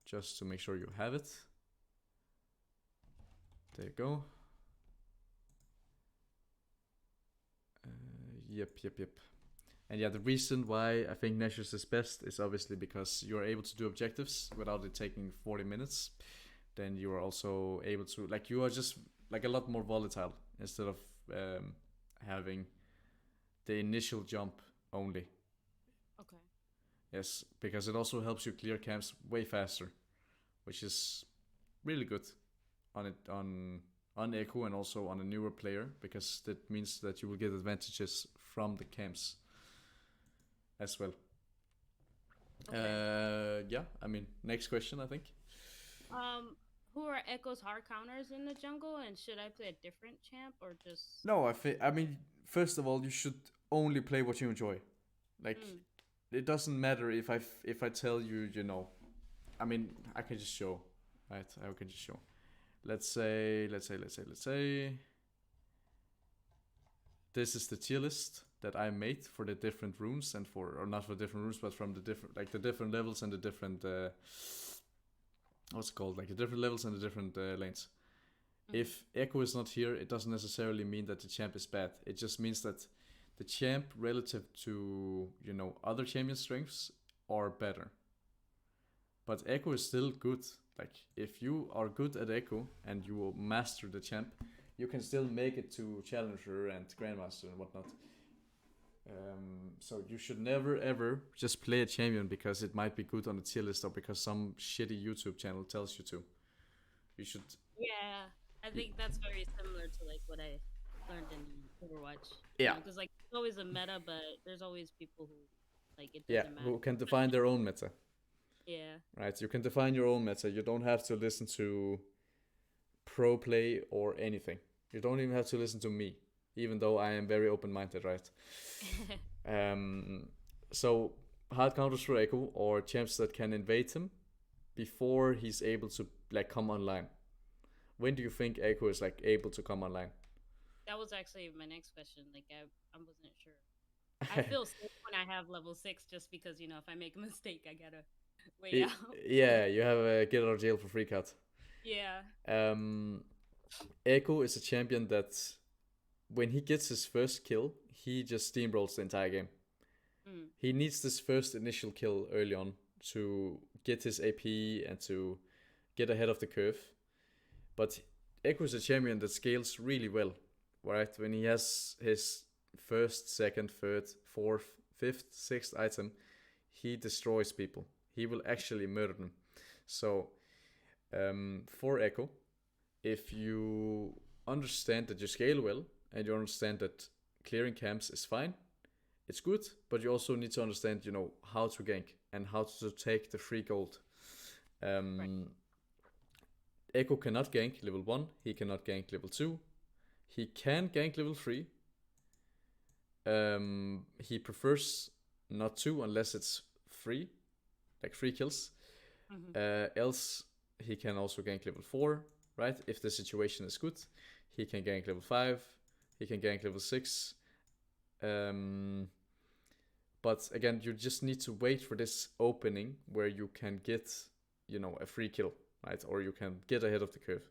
just to make sure you have it. There you go. Yep. And yeah, the reason why I think Nexus is best is obviously because you're able to do objectives without it taking 40 minutes. Then you are also able to, like, you are just like a lot more volatile instead of having the initial jump only. Okay. Yes, because it also helps you clear camps way faster, which is really good on Ekko and also on a newer player, because that means that you will get advantages from the camps as well. Okay. Yeah, I mean, next question, I think. Who are Ekko's hard counters in the jungle, and should I play a different champ or just? No, I mean, first of all, you should only play what you enjoy. Like, it doesn't matter if I tell you, you know. I mean, I can just show, right? I can just show. Let's say this is the tier list that I made for the different runes and or not for different runes, but from the different levels and the different what's it called, like the different levels and the different lanes. If Ekko is not here, it doesn't necessarily mean that the champ is bad. It just means that the champ relative to, you know, other champion strengths are better. But Ekko is still good. Like, if you are good at Ekko and you will master the champ, you can still make it to Challenger and Grandmaster and whatnot. So you should never ever just play a champion because it might be good on the tier list or because some shitty YouTube channel tells you to. You should. Yeah, I think that's very similar to like what I learned in Overwatch. Yeah. Because like it's always a meta, but there's always people who like it Yeah, doesn't matter. who can define their own meta. Yeah. Right, you can define your own meta. You don't have to listen to pro play or anything. You don't even have to listen to me, even though I am very open-minded, right? So hard counters for Ekko or champs that can invade him before he's able to like come online. When do you think Ekko is like able to come online? That was actually my next question. Like I wasn't sure. I feel safe when I have level 6 just because, you know, if I make a mistake, I gotta way out. Yeah, you have a get out of jail for free card. Yeah. Ekko is a champion that when he gets his first kill, he just steamrolls the entire game. He needs this first initial kill early on to get his AP and to get ahead of the curve. But Ekko is a champion that scales really well, right? When he has his first, second, third, fourth, fifth, sixth item, he destroys people. He will actually murder them. So, for Ekko, if you understand that you scale well and you understand that clearing camps is fine, it's good, but you also need to understand, how to gank and how to take the free gold. Right. Ekko cannot gank level 1, he cannot gank level 2, he can gank level 3. He prefers not to unless it's free, like free kills. Else, he can also gank level 4, right? If the situation is good, he can gank level 5, he can gank level 6. But again, you just need to wait for this opening where you can get, a free kill, right? Or you can get ahead of the curve,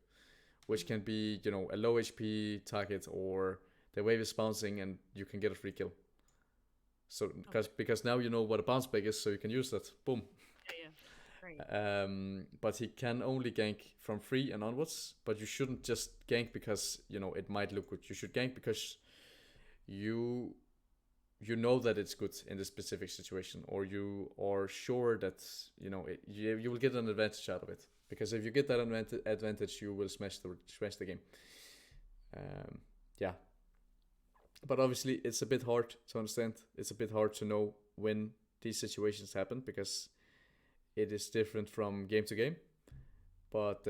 which can be, a low HP target, or the wave is bouncing and you can get a free kill. So because now you know what a bounce back is, so you can use that. Boom. Yeah. Right. But he can only gank from 3 and onwards. But you shouldn't just gank because it might look good. You should gank because you know that it's good in this specific situation, or you are sure that you will get an advantage out of it. Because if you get that advantage, you will smash the game. Yeah. But obviously, it's a bit hard to understand. It's a bit hard to know when these situations happen because it is different from game to game. But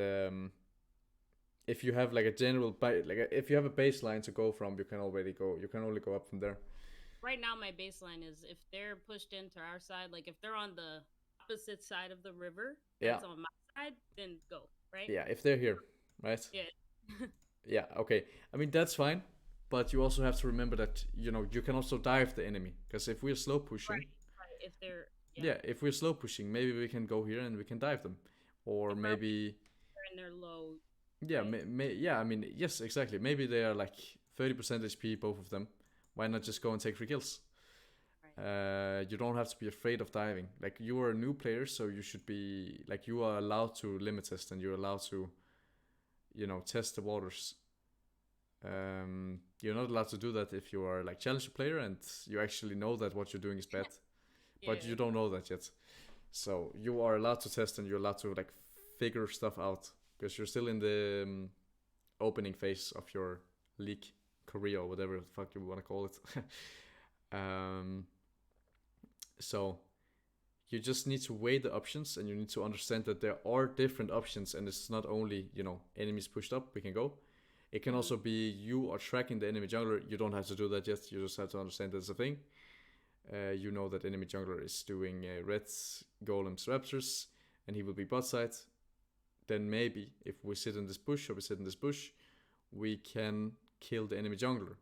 if you have like a general, if you have a baseline to go from, you can only go up from there. Right now, my baseline is if they're pushed into our side, like if they're on the opposite side of the river, that's on my side, then go, right? Yeah, if they're here, right? Yeah. Yeah, okay. I mean, that's fine. But you also have to remember that, you can also dive the enemy. Because if we're slow pushing. Right. If they're. Yeah, if we're slow pushing, maybe we can go here and we can dive them. Or maybe. And they're low. Yeah, yeah, I mean, yes, exactly. Maybe they are like 30% HP, both of them. Why not just go and take 3 kills? Right. You don't have to be afraid of diving. Like, you are a new player, so you should be. Like, you are allowed to limit test and you're allowed to, test the waters. You're not allowed to do that if you are like challenger player and you actually know that what you're doing is bad, but you don't know that yet. So you are allowed to test and you're allowed to like figure stuff out because you're still in the opening phase of your league career or whatever the fuck you want to call it. So you just need to weigh the options and you need to understand that there are different options and it's not only enemies pushed up we can go. It can also be you are tracking the enemy jungler. You don't have to do that yet. You just have to understand that's a thing. You know that enemy jungler is doing Reds, Golems, Raptors, and he will be bot side. Then maybe if we sit in this bush or we sit in this bush, we can kill the enemy jungler.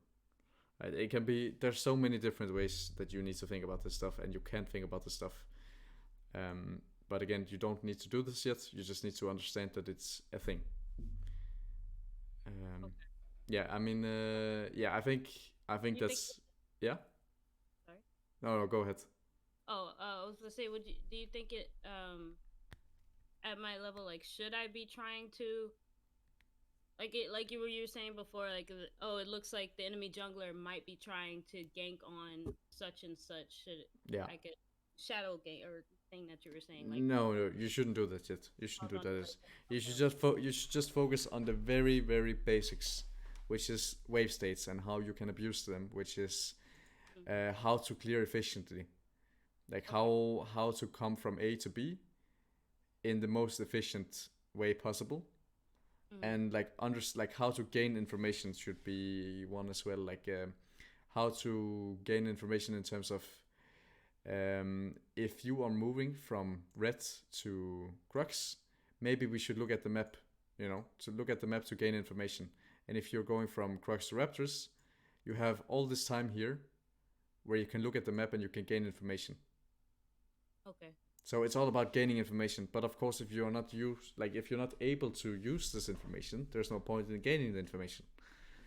Right? It can be. There's so many different ways that you need to think about this stuff, and you can't think about this stuff. But again, you don't need to do this yet. You just need to understand that it's a thing. Okay. Yeah, I mean, yeah, I think that's, yeah. Sorry. No, go ahead. Oh, I was gonna say, do you think it, at my level, like, should I be trying to, like you were saying before, like, it looks like the enemy jungler might be trying to gank on such and such. Should I get shadow gank or thing that you were saying? Like, no, you shouldn't do that yet. You shouldn't do that. You should just focus on the very, very basics, which is wave states and how you can abuse them, which is how to clear efficiently, like how to come from A to B in the most efficient way possible, and like how to gain information should be one as well, like how to gain information in terms of if you are moving from red to crux, maybe we should look at the map, to look at the map to gain information. And if you're going from crux to raptors, you have all this time here where you can look at the map and you can gain information. Okay. So it's all about gaining information. But of course, if you're not if you're not able to use this information, there's no point in gaining the information.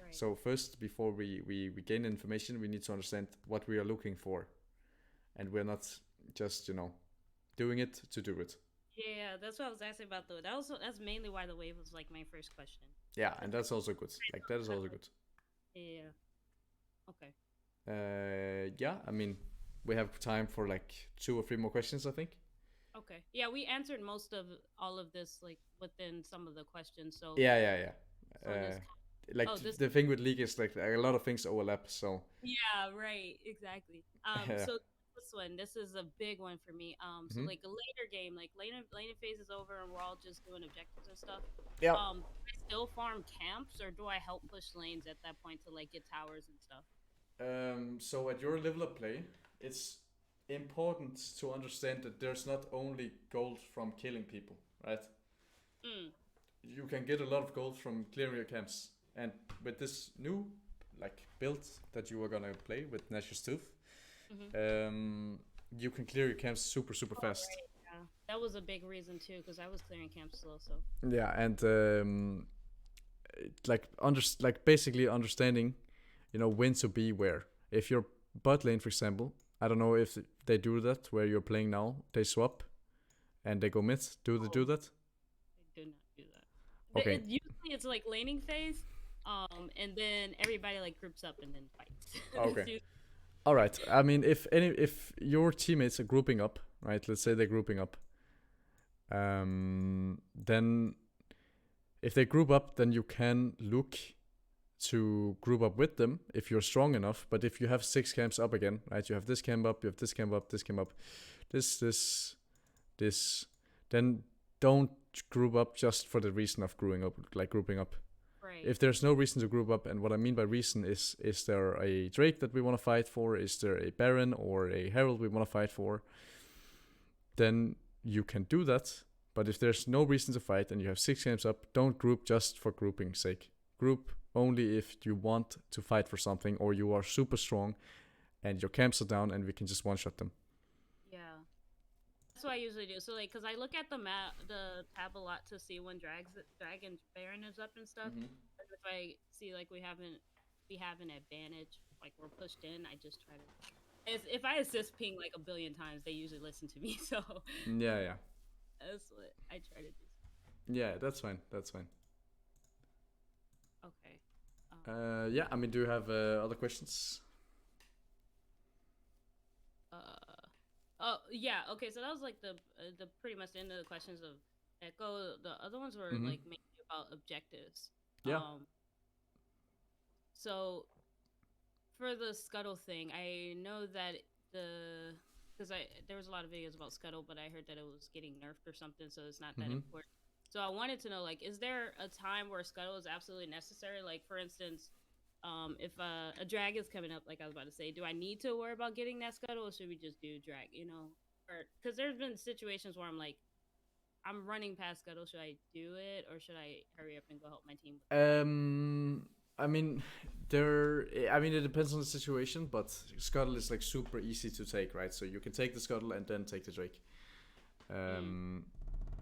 Right. So first, before we gain information, we need to understand what we are looking for. And we're not just, doing it to do it. Yeah, that's what I was asking about though. That's mainly why the wave was like my first question. Yeah, and that's also good. Like that is also good. Yeah. Okay. Yeah, I mean, we have time for like 2 or 3 more questions, I think. Okay. Yeah, we answered most of all of this like within some of the questions. So yeah. like Oh, this. the thing with League is like a lot of things overlap. So Yeah, right. Exactly. So this one, this is a big one for me. So mhm. like a later game, like later phase is over and we're all just doing objectives and stuff. Yeah. Do I still farm camps or do I help push lanes at that point to like get towers and stuff? So at your level of play, it's important to understand that there's not only gold from killing people, right? Mm. You can get a lot of gold from clearing your camps, and with this new like build that you are gonna play with Nash's Tooth, Mm-hmm. you can clear your camps super Oh, fast. right. Yeah. That was a big reason too, because I was clearing camps slow. So. Yeah, and like basically understanding, when to be where. If you're bot lane, for example, I don't know if they do that where you're playing now. They swap and they go mid. Do they do Oh, that? they do not do that. Okay. Usually it's like laning phase, and then everybody like groups up and then fights. That's Okay. usually. All right. I mean, if your teammates are grouping up, right? Let's say they're grouping up. Then if they group up, then you can look to group up with them if you're strong enough. But if you have 6 camps up again, right? You have this camp up, you have this camp up, this camp up, this, then don't group up just for the reason of grouping up. Right. If there's no reason to group up, and what I mean by reason is there a Drake that we want to fight for? Is there a Baron or a Herald we want to fight for? Then you can do that. But if there's no reason to fight and you have 6 camps up, don't group just for grouping's sake. Group only if you want to fight for something or you are super strong and your camps are down and we can just one-shot them. Yeah. That's what I usually do. So like, cause I look at the map, the tab a lot to see when Dragon Baron is up and stuff. Mm-hmm. And if I see like we have an advantage, like we're pushed in, I just try to. If I assist ping like a billion times, they usually listen to me. So Yeah. that's what I try to do. Yeah, that's fine. That's fine. Okay. Yeah, I mean, do you have other questions? Oh yeah. Okay. So that was like the pretty much the end of the questions of Ekko. The other ones were Mm-hmm. like mainly about objectives. Yeah. So for the Scuttle thing, I know that because there was a lot of videos about Scuttle, but I heard that it was getting nerfed or something, so it's not that Mm-hmm. important. So I wanted to know, like, is there a time where Scuttle is absolutely necessary? Like, for instance, if a drag is coming up, like I was about to say, do I need to worry about getting that Scuttle, or should we just do drag? Or because there's been situations where I'm like, I'm running past Scuttle, should I do it, or should I hurry up and go help my team? I mean, it depends on the situation, but Scuttle is like super easy to take, right? So you can take the Scuttle and then take the Drake.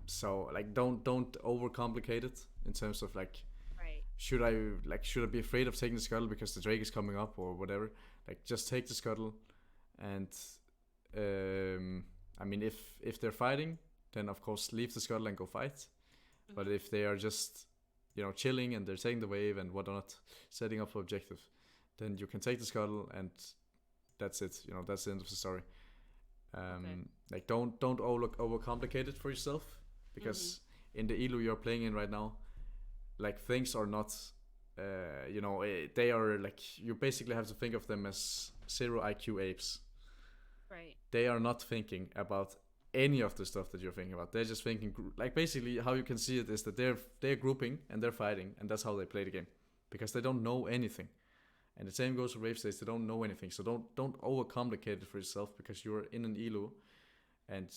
So like, don't overcomplicate it in terms of like, Right. should I be afraid of taking the Scuttle because the Drake is coming up or whatever? Like, just take the Scuttle, and I mean, if they're fighting, then of course leave the Scuttle and go fight. Mm-hmm. But if they are just chilling and they're taking the wave and whatnot, setting up for objective, then you can take the Scuttle and that's it. That's the end of the story. Like, don't overcomplicate it for yourself, because in the elo you're playing in right now, like, things are not they are like, you basically have to think of them as 0 IQ apes. Right. They are not thinking about any of the stuff that you're thinking about. They're just thinking, like, basically how you can see it is that they're grouping and they're fighting, and that's how they play the game, because they don't know anything. And the same goes for wave states. They don't know anything, so don't overcomplicate it for yourself, because you're in an elo and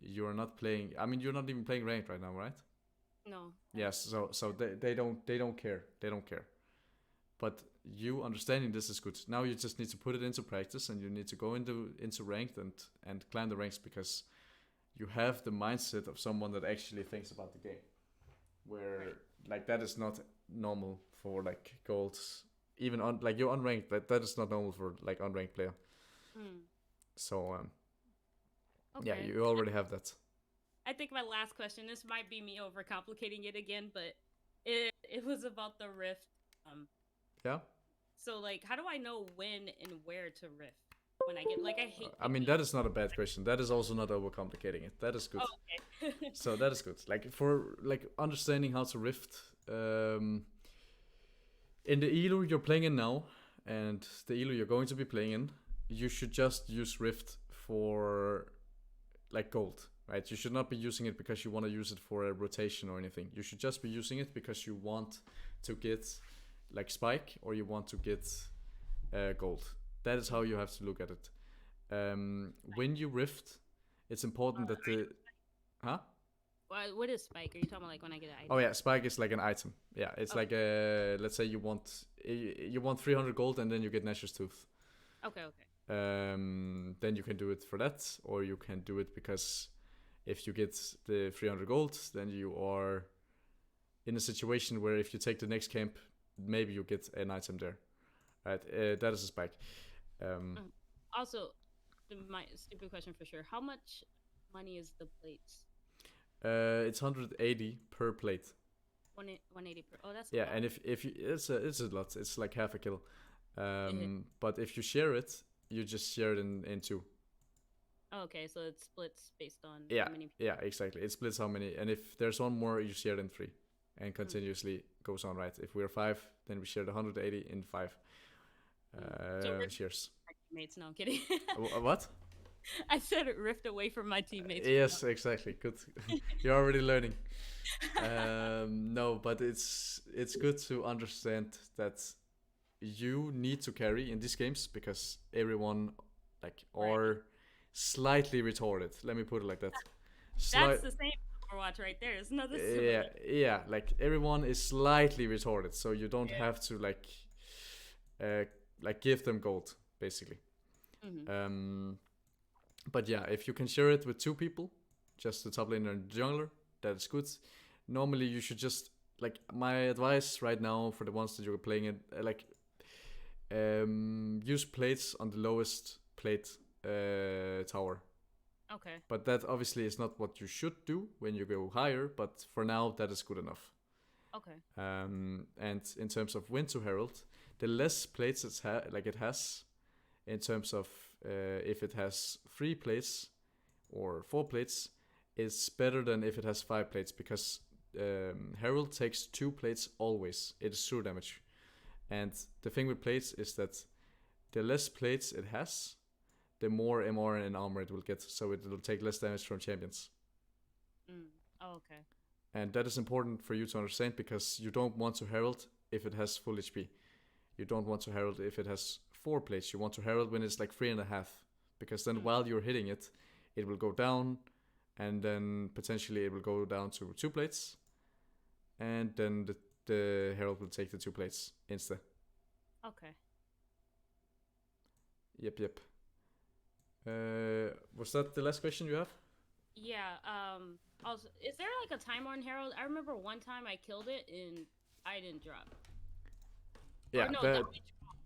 you're not playing. I mean, you're not even playing ranked right now, right? No. Yes. So they don't care. They don't care. But you understanding this is good. Now you just need to put it into practice, and you need to go into ranked and climb the ranks, because you have the mindset of someone that actually thinks about the game, where like that is not normal for like golds, even on like you're unranked. That is not normal for like unranked player. So Okay. yeah, you already have that. I think my last question, this might be me overcomplicating it again, but it was about the rift. Yeah. So like, how do I know when and where to rift? When I get, like, I hate. I mean, that is not a bad question. That is also not overcomplicating it. That is good. Oh, okay. So that is good. Like, for like understanding how to rift, In the elo you're playing in now, and the elo you're going to be playing in, you should just use Rift for like gold, right? You should not be using it because you want to use it for a rotation or anything. You should just be using it because you want to get like spike or you want to get gold. That is how you have to look at it. When you Rift, it's important that the huh? What is spike? Are you talking about like when I get an item? Oh yeah, spike is like an item. Yeah, it's like a, let's say you want 300 gold and then you get Nash's Tooth. Okay. Then you can do it for that, or you can do it because if you get the 300 gold, then you are in a situation where if you take the next camp, maybe you get an item there. Right, that is a spike. Also, my stupid question for sure. How much money is the plates? It's 180 per plate. 180 per. Oh, that's yeah, a lot. and if you, it's a lot. It's like half a kill. But if you share it, you just share it in two. Oh, okay, so it splits based on Yeah, how many people. yeah, exactly. It splits how many, and if there's one more, you share it in three, and continuously goes on. Right. If we're five, then we share the 180 in five. So we're Shares. teammates. No, I'm kidding. What? I said rift away from my teammates. Yes, exactly. Good. You're already learning. No, but it's good to understand that you need to carry in these games because everyone like are slightly retarded. Let me put it like that. That's the same Overwatch right there. It's another Yeah, yeah. Like everyone is slightly retarded, so you don't have to like give them gold basically. But yeah, if you can share it with two people, just the top laner and the jungler, that is good. Normally, you should just like my advice right now for the ones that you're playing it, use plates on the lowest plate tower. Okay. But that obviously is not what you should do when you go higher. But for now, that is good enough. Okay. And in terms of win to Herald, the less plates it has, in terms of if it has 3 plates or 4 plates, is better than if it has 5 plates because Herald takes 2 plates always. It is true damage. And the thing with plates is that the less plates it has, the more MR and armor it will get, so it will take less damage from champions. Oh, okay. And that is important for you to understand because you don't want to Herald if it has full HP. You don't want to Herald if it has 4 plates. You want to Herald when it's like 3.5, because then while you're hitting it, it will go down, and then potentially it will go down to 2 plates, and then the Herald will take the 2 plates instead. Okay. Yep. Was that the last question you have? Yeah. Also, is there like a timer on Herald? I remember one time I killed it and I didn't drop. Yeah. Or no, that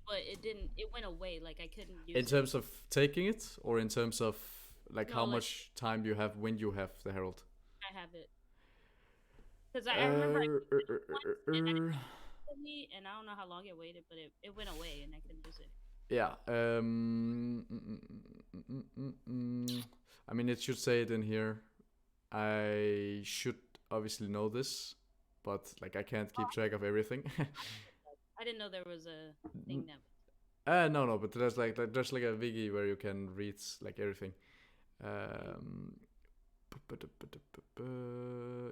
but it didn't. It went away. Like I couldn't use it. In terms of taking it, or in terms of like No, how like- much time you have when you have the Herald? I have it. Because I remember I killed it once and I didn't and I don't know how long it waited, but it went away and I couldn't use it. Yeah. I mean, it should say it in here. I should obviously know this, but like I can't keep track of everything. I didn't know there was a thing that. No, but there's like a wiki where you can read like everything.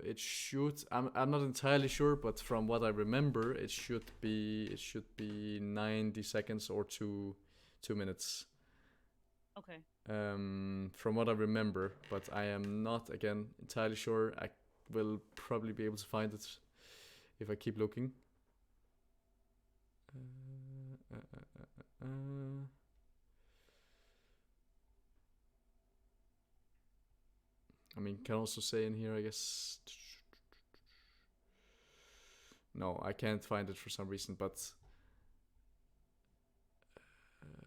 It should. I'm not entirely sure, but from what I remember, it should be 90 seconds or 2 minutes. Okay. From what I remember, but I am not again entirely sure. I will probably be able to find it if I keep looking. I mean, can also say in here, I guess. No, I can't find it for some reason, but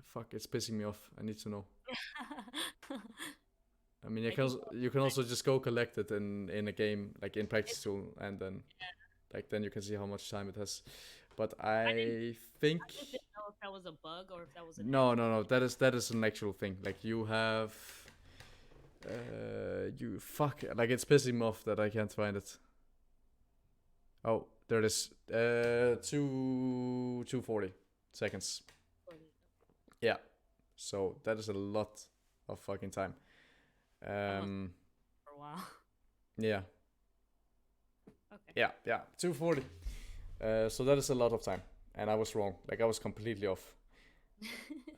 fuck, it's pissing me off. I need to know. I mean, you can also just go collect it in a game, like in practice tool, and then then you can see how much time it has. But I think I just didn't know if that was a bug or if that was an no. That is an actual thing. Like you have, you fuck. Like it's pissing me off that I can't find it. Oh, There it is. 240 seconds. 40. Yeah. So that is a lot of fucking time. Almost for a while. Yeah. Okay. Yeah. 240. So that is a lot of time, and I was wrong. Like I was completely off.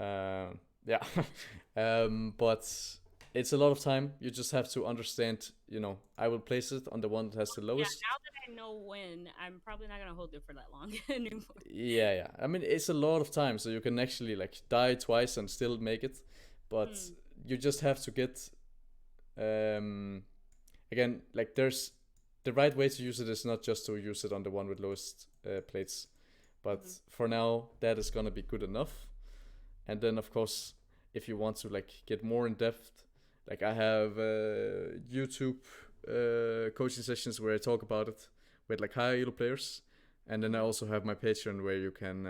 Yeah. But it's a lot of time. You just have to understand. I will place it on the one that has the Yeah, lowest. now that I know when, I'm probably not gonna hold it for that long anymore. Yeah. I mean, it's a lot of time, so you can actually like die twice and still make it, but you just have to get. Again, like there's the right way to use it is not just to use it on the one with lowest plates, but for now that is gonna be good enough. And then of course, if you want to like get more in depth, like I have YouTube coaching sessions where I talk about it with like higher elo players, and then I also have my Patreon where you can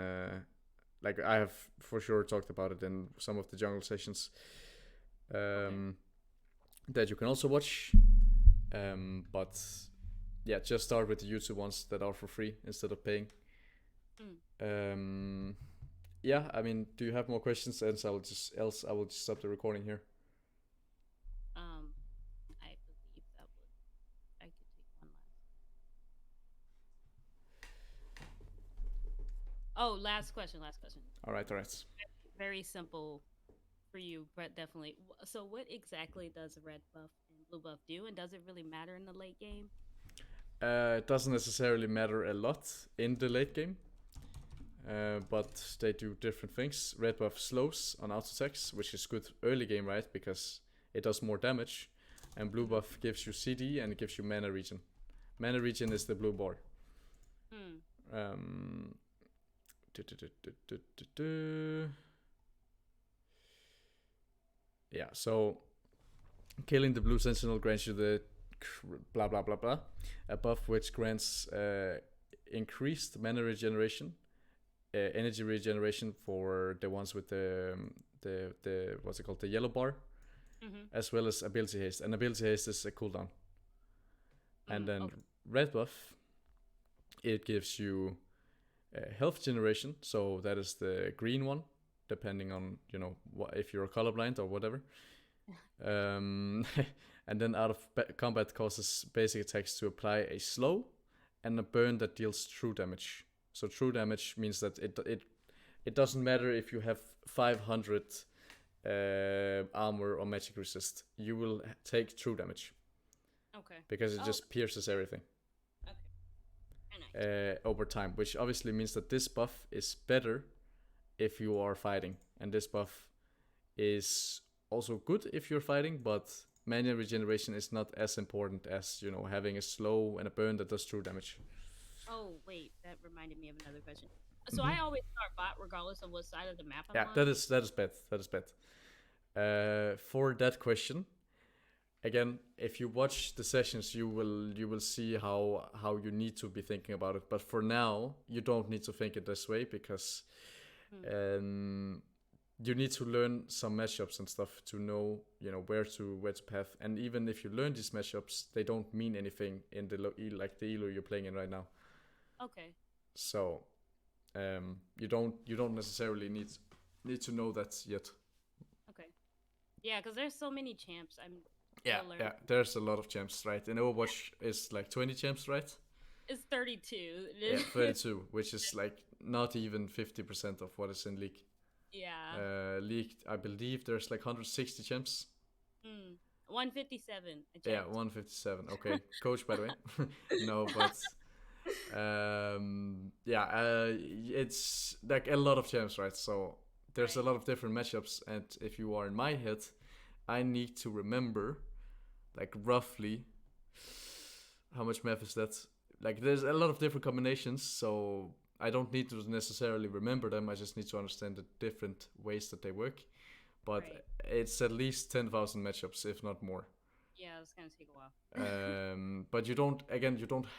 like I have for sure talked about it in some of the jungle sessions that you can also watch. But yeah, just start with the YouTube ones that are for free instead of paying. Yeah, I mean, do you have more questions? Else I will just stop the recording here. I believe that I could take one last. Oh, last question. All right. Very simple for you, but definitely. So, what exactly does red buff and blue buff do, and does it really matter in the late game? It doesn't necessarily matter a lot in the late game, but they do different things. Red buff slows on auto attacks, which is good early game, right? Because it does more damage. And blue buff gives you CD and it gives you mana regen. Mana regen is the blue bar. Yeah, so killing the blue sentinel grants you the blah blah blah blah, a buff which grants increased mana regeneration, energy regeneration for the ones with the what's it called, the yellow bar, as well as ability haste. And ability haste is a cooldown. And then red buff, it gives you health generation, so that is the green one, depending on if you're colorblind or whatever. And then out of combat causes basic attacks to apply a slow and a burn that deals true damage. So true damage means that it doesn't matter if you have 500 armor or magic resist, you will take true damage. Okay. Because it just pierces everything. Okay. Over time, which obviously means that this buff is better if you are fighting, and this buff is also good if you're fighting, but mana regeneration is not as important as having a slow and a burn that does true damage. Oh wait, that reminded me of another question. So I always start bot regardless of what side of the map I'm on. That is bad. For that question, again, if you watch the sessions, you will see how you need to be thinking about it. But for now, you don't need to think it this way, because you need to learn some matchups and stuff to know where to path. And even if you learn these matchups, they don't mean anything in the elo you're playing in right now. Okay. So you don't necessarily need to know that yet. Okay. Yeah, because there's so many champs. Yeah, there's a lot of champs, right? In Overwatch is like 20 champs, right? It's 32. Yeah, 32, which is like not even 50% of what is in League. Yeah. League, I believe there's like 160 champs. 157. Yeah, 157. Okay, coach, by the way. No, but it's like a lot of champs, right? So there's a lot of different matchups, and if you are in my head, I need to remember like roughly how much math is that. Like there's a lot of different combinations, so I don't need to necessarily remember them. I just need to understand the different ways that they work. But it's at least 10,000 matchups, if not more. Yeah, it's gonna take a while. But you don't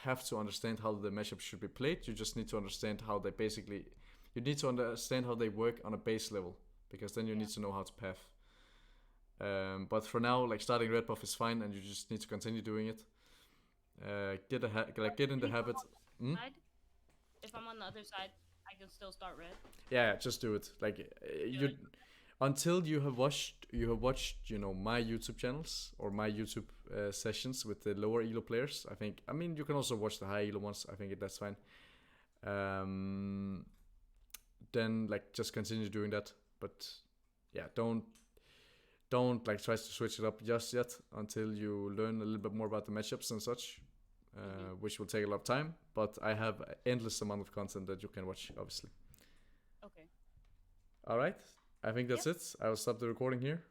have to understand how the matchup should be played. You just need to understand how they you need to understand how they work on a base level, because then you need to know how to path. But for now, like starting red buff is fine, and you just need to continue doing it. Get in the habit. if I'm on the other side, I can still start red. Yeah, just do it. Like you, it. until you have watched my YouTube channels or my YouTube sessions with the lower elo players. I mean you can also watch the high elo ones. I think that's fine. Then like just continue doing that, but yeah, don't like try to switch it up just yet until you learn a little bit more about the matchups and such, which will take a lot of time. But I have an endless amount of content that you can watch, obviously. Okay. All right, I think that's it. I will stop the recording here.